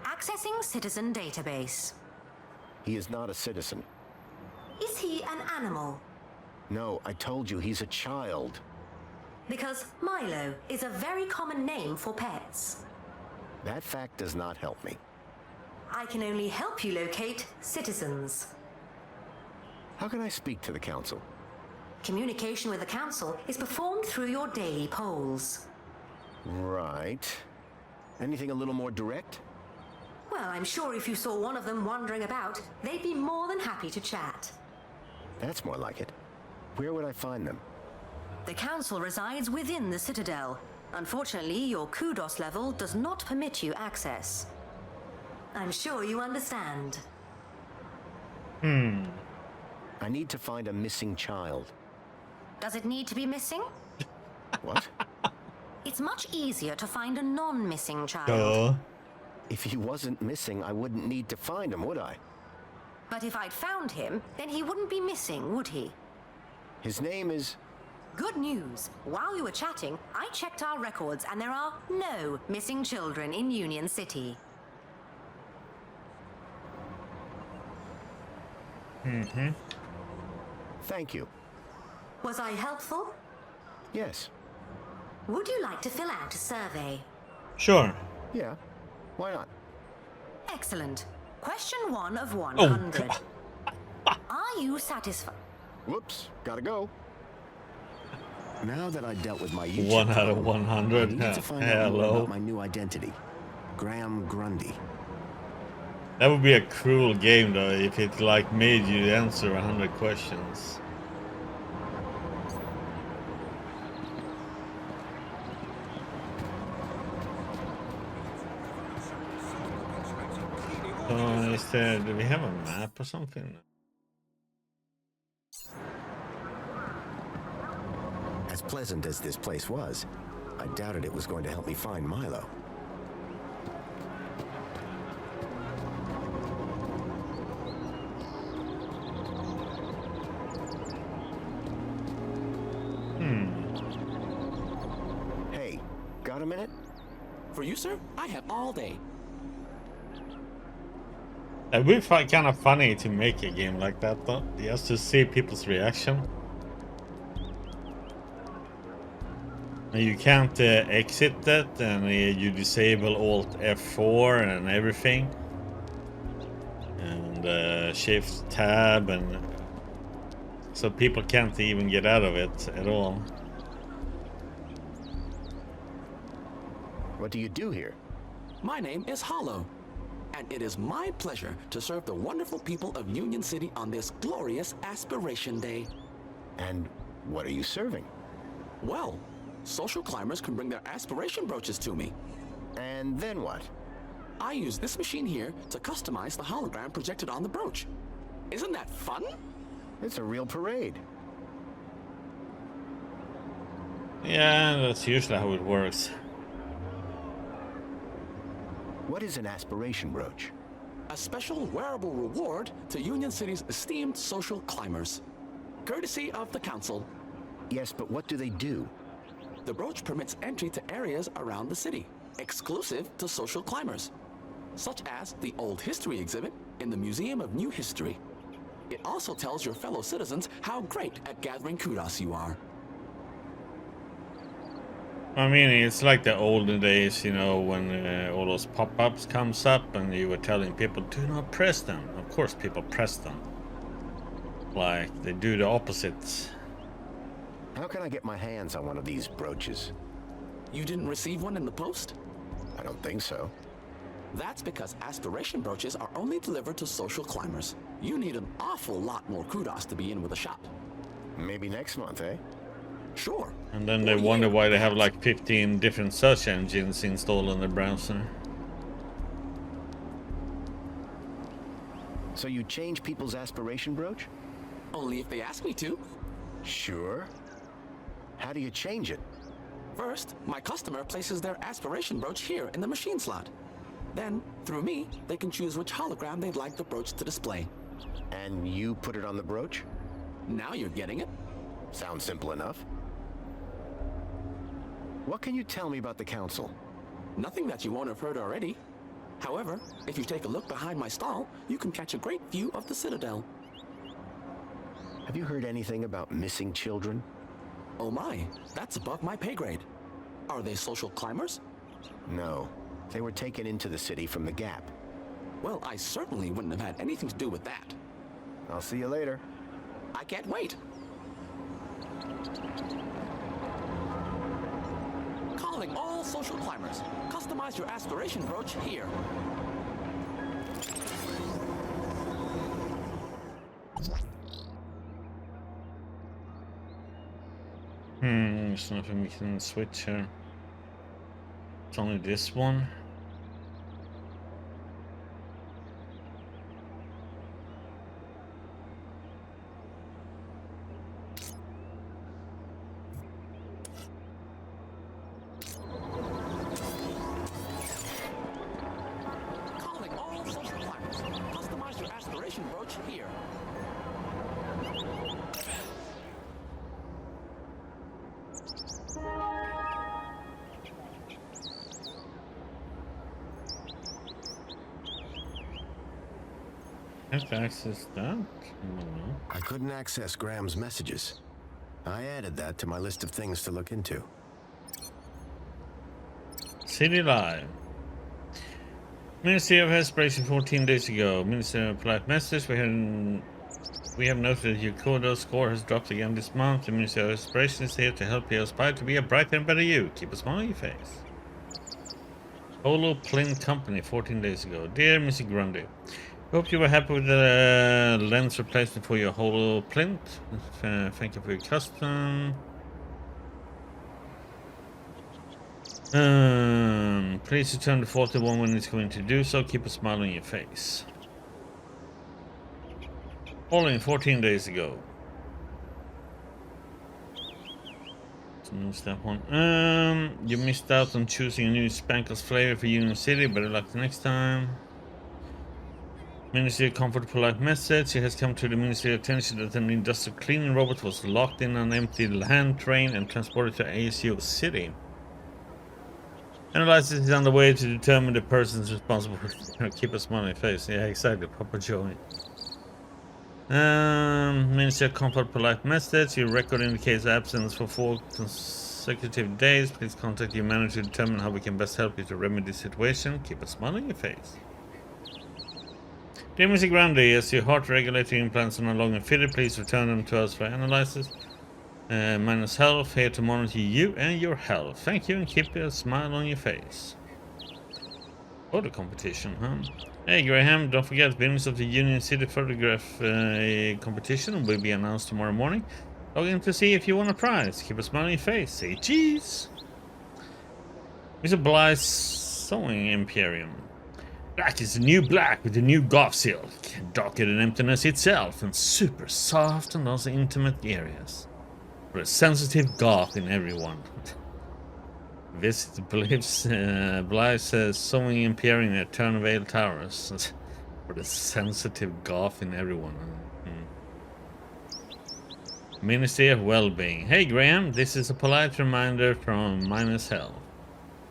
Accessing citizen database. He is not a citizen. Is he an animal? No, I told you he's a child. Because Milo is a very common name for pets. That fact does not help me. I can only help you locate citizens. How can I speak to the council? Communication with the council is performed through your daily polls. Right. Anything a little more direct? Well, I'm sure if you saw one of them wandering about, they'd be more than happy to chat. That's more like it. Where would I find them? The council resides within the Citadel. Unfortunately, your kudos level does not permit you access. I'm sure you understand. I need to find a missing child. Does it need to be missing? What? It's much easier to find a non-missing child. Duh. If he wasn't missing, I wouldn't need to find him, would I? But if I'd found him, then he wouldn't be missing, would he? His name is... Good news. While you were chatting, I checked our records and there are no missing children in Union City. Thank you. Was I helpful? Yes. Would you like to fill out a survey? Sure. Yeah. Why not? Excellent. Question 1 of 100. Are you satisfied? Whoops. Gotta go. Now that I dealt with my 1 out of 100. I need to find out more Hello. about my new identity. Graham Grundy. That would be a cruel game though, if it like made you answer 100 questions. So is there, do we have a map or something? As pleasant as this place was, I doubted it was going to help me find Milo. Hey, got a minute? For you, sir? I have all day. It would be kind of funny to make a game like that though, just to see people's reaction. And you can't exit that, and you disable Alt F4 and everything. And Shift Tab, and so people can't even get out of it at all. What do you do here? My name is Hollow, and it is my pleasure to serve the wonderful people of Union City on this glorious Aspiration Day. And what are you serving? Well, social climbers can bring their aspiration brooches to me. And then what? I use this machine here to customize the hologram projected on the brooch. Isn't that fun? It's a real parade. Yeah, that's usually how it works. What is an aspiration brooch? A special wearable reward to Union City's esteemed social climbers. Courtesy of the council. Yes, but what do they do? The brooch permits entry to areas around the city, exclusive to social climbers, such as the Old History exhibit in the Museum of New History. It also tells your fellow citizens how great at gathering kudos you are. I mean, it's like the olden days, you know, when all those pop-ups comes up and you were telling people, do not press them. Of course people press them. Like, they do the opposite. How can I get my hands on one of these brooches? You didn't receive one in the post? I don't think so. That's because aspiration brooches are only delivered to social climbers. You need an awful lot more kudos to be in with a shop. Maybe next month, eh? Sure. And then they wonder why they have like 15 different search engines installed on the browser. So you change people's aspiration brooch? Only if they ask me to. Sure. How do you change it? First, my customer places their aspiration brooch here in the machine slot. Then, through me, they can choose which hologram they'd like the brooch to display. And you put it on the brooch? Now you're getting it. Sounds simple enough. What can you tell me about the Council? Nothing that you won't have heard already. However, if you take a look behind my stall, you can catch a great view of the Citadel. Have you heard anything about missing children? Oh my, that's above my pay grade. Are they social climbers? No. They were taken into the city from the Gap. Well, I certainly wouldn't have had anything to do with that. I'll see you later. I can't wait. Calling all social climbers. Customize your aspiration brooch here. There's nothing we can switch here. It's only this one. Calling all social climbers. Customize your aspiration brooch here. Have to access that? I don't know. I couldn't access Graham's messages. I added that to my list of things to look into. City Live. Ministry of Aspiration 14 days ago. Ministry of Polite Message. We have noted that your Kodo score has dropped again this month. The Ministry of Aspiration is here to help you aspire to be a brighter and better you. Keep a smile on your face. Holo Plint Company 14 days ago. Dear Mr. Grundy, hope you were happy with the lens replacement for your Holo Plint. Thank you for your custom. Please return the 41 when it's going to do so. Keep a smile on your face. Falling 14 days ago. That one. You missed out on choosing a new Spankles flavor for Union City. Better luck the next time. Ministry of Comfort Polite Message. It has come to the Ministry of attention that an industrial cleaning robot was locked in an empty land train and transported to ASU City. Analysis is on the way to determine the persons responsible for keep a smile on your face. Yeah, exactly, Papa Joey. Ministry of Comfort Polite Message. Your record indicates absence for 4 consecutive days. Please contact your manager to determine how we can best help you to remedy the situation. Keep a smile on your face. Dear Mr. Grundy, as your heart regulating implants are no longer fitted, please return them to us for analysis. Minus health, here to monitor you and your health. Thank you and keep a smile on your face. Photo competition, huh? Hey Graham, don't forget, winners of the Union City photograph competition will be announced tomorrow morning. Log in to see if you won a prize. Keep a smile on your face. Say cheese. Mr. Bly's Sewing Imperium. Black is the new black with the new goth silk. Darker than emptiness itself and super soft on those intimate areas. For a sensitive goth in everyone. Visit Bly's Sewing Imperium at Turnvale Towers. For the sensitive goth in everyone. Ministry of Wellbeing. Hey Graham, this is a polite reminder from Minus Health.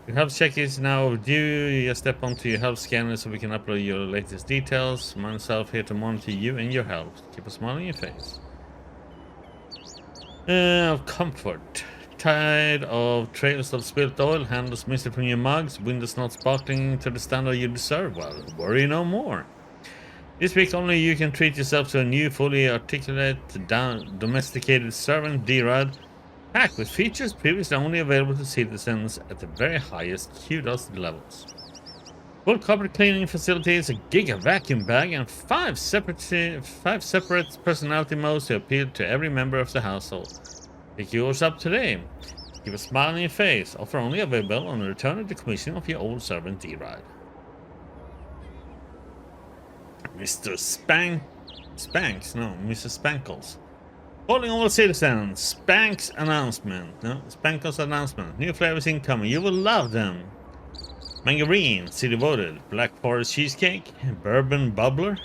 Your health check is now overdue. You just step onto your health scanner so we can upload your latest details. Minus Health here to monitor you and your health. Keep a smile on your face. Of comfort. tired of trails of spilt oil, handles misty from your mugs, windows not sparkling to the standard you deserve? Well, worry no more. This week only you can treat yourself to a new, fully articulate, domesticated servant D-Rod, packed with features previously only available to citizens at the very highest kudos levels. Full copper cleaning facilities, a giga vacuum bag, and five separate personality modes to appeal to every member of the household. Pick yours up today. Keep a smile on your face. Offer only available on the return of the commission of your old servant D-Rod. Mr. Mr. Spankles. Calling all citizens. Spank's announcement. No, Spankles announcement. New flavors incoming. You will love them. Mangarine, city voted. Black Forest cheesecake. Bourbon bubbler.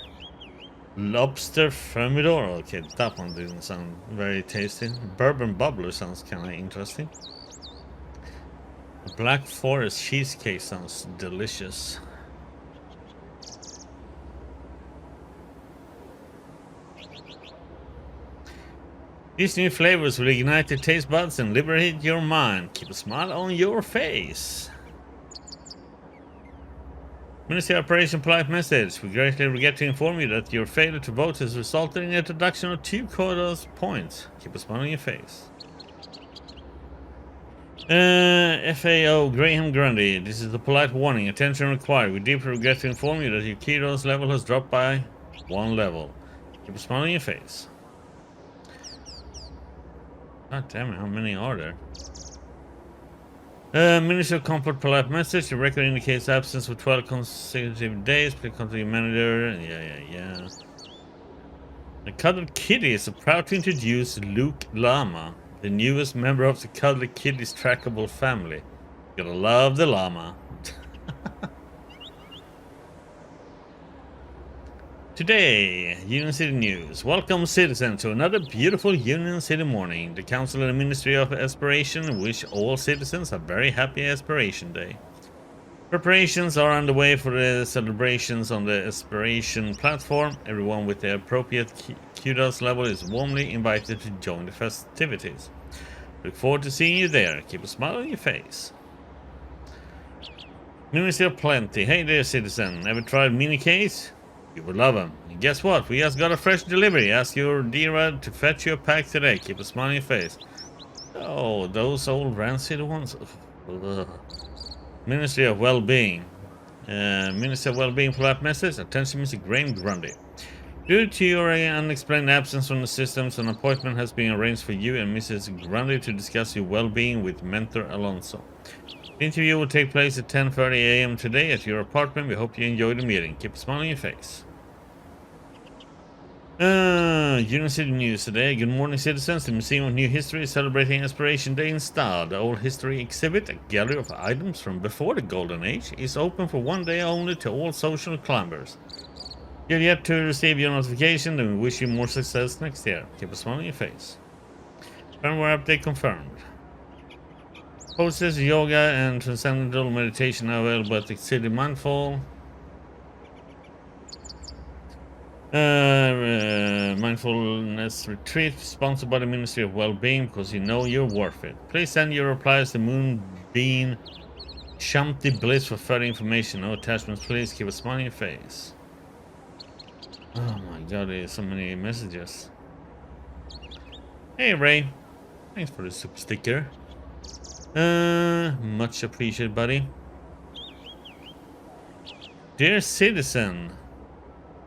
Lobster thermidor. Okay, that one didn't sound very tasty. Bourbon bubbler sounds kind of interesting. Black Forest cheesecake sounds delicious. These new flavors will ignite your taste buds and liberate your mind. Keep a smile on your face. Ministry Operation Polite Message. We greatly regret to inform you that your failure to vote has resulted in the introduction of 2 quotas points. Keep a smile on your face. FAO Graham Grundy. This is a polite warning. Attention required. We deeply regret to inform you that your kudos level has dropped by 1 level. Keep a smile on your face. God damn it, how many are there? Minister of Comfort Polite Message. The record indicates absence for 12 consecutive days. Please contact your manager. Yeah. The Cuddly Kitties are proud to introduce Luke Llama, the newest member of the Cuddly Kitties trackable family. You're gonna love the llama. Today, Union City News. Welcome, citizens, to another beautiful Union City morning. The Council and the Ministry of Aspiration wish all citizens a very happy Aspiration Day. Preparations are underway for the celebrations on the Aspiration platform. Everyone with the appropriate kudos level is warmly invited to join the festivities. Look forward to seeing you there. Keep a smile on your face. Ministry of Plenty. Hey there, citizen. Ever tried mini case? You would love them. And guess what? We just got a fresh delivery. Ask your D-Rod to fetch you a pack today. Keep a smile on your face. Oh, those old rancid ones. Ugh. Ministry of Well-Being. Minister of Well-Being polite message. Attention, Mr. Graham Grundy. Due to your unexplained absence from the systems, an appointment has been arranged for you and Mrs. Grundy to discuss your well-being with Mentor Alonso. The interview will take place at 10:30 a.m. today at your apartment. We hope you enjoy the meeting. Keep a smile on your face. Union City News today. Good morning, citizens. The Museum of New History is celebrating Aspiration Day in style. The Old History exhibit, a gallery of items from before the Golden Age, is open for 1 day only to all social climbers. You're yet to receive your notification, then we wish you more success next year. Keep a smile on your face. Firmware update confirmed. Poses, yoga, and transcendental meditation are available at the City Mindful. Mindfulness retreat sponsored by the Ministry of Well-Being, because you know you're worth it. Please send your replies to Moonbeam Shanti Bliss for further information. No attachments, please. Keep a smile on your face. Oh my god, there's so many messages. Hey Ray, thanks for the super sticker. Much appreciated, buddy. Dear citizen,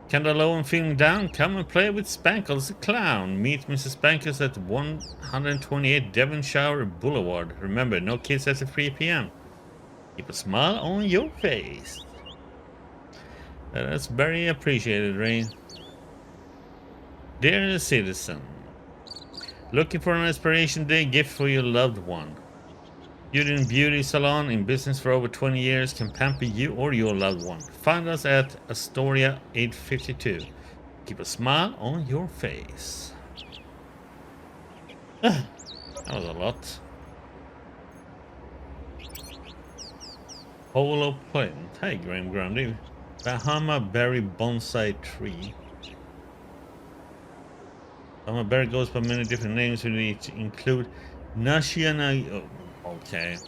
Candalo and feeling down? Come and play with Spankles the Clown. Meet Mrs. Spankles at 128 Devonshire Boulevard. Remember, no kids after 3 p.m. Keep a smile on your face. That's very appreciated, Ray. Dear citizen, looking for an Aspiration Day gift for your loved one? Beauty Salon, in business for over 20 years, can pamper you or your loved one. Find us at Astoria 852. Keep a smile on your face. That was a lot. Polo plant. Hey, Graham Grundy. Bahama berry bonsai tree. Bahama berry goes by many different names, which include Nashiana. Oh, okay.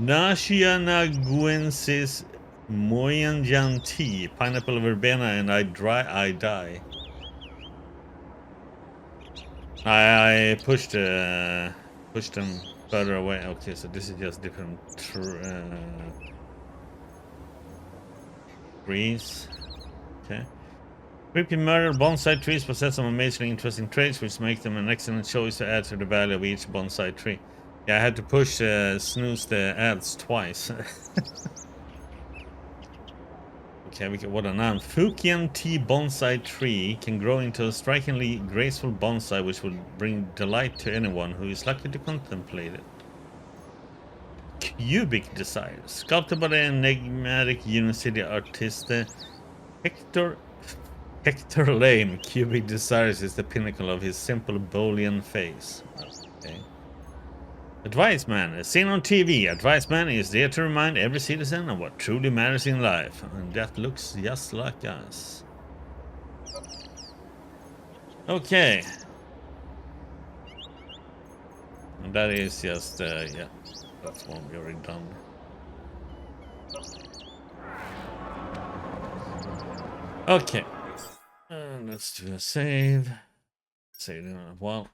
Nashianaguensis moyanjan tea, pineapple verbena, and I die. I pushed them further away. Okay, so this is just different trees. Okay. Creepy murder bonsai trees possess some amazingly interesting traits, which make them an excellent choice to add to the value of each bonsai tree. Yeah, I had to push snooze the ads twice. Okay, what a name. Fukian tea bonsai tree can grow into a strikingly graceful bonsai which will bring delight to anyone who is lucky to contemplate it. Cubic Desire, sculpted by the enigmatic Union City artist Hector Lame. Cubic Desires is the pinnacle of his simple Boolean face. Okay. Advice Man, as seen on TV, Advice Man is there to remind every citizen of what truly matters in life, and that looks just like us. Okay. And that is just, yeah, that's one we already done. Okay. Let's do a save. Save in a while.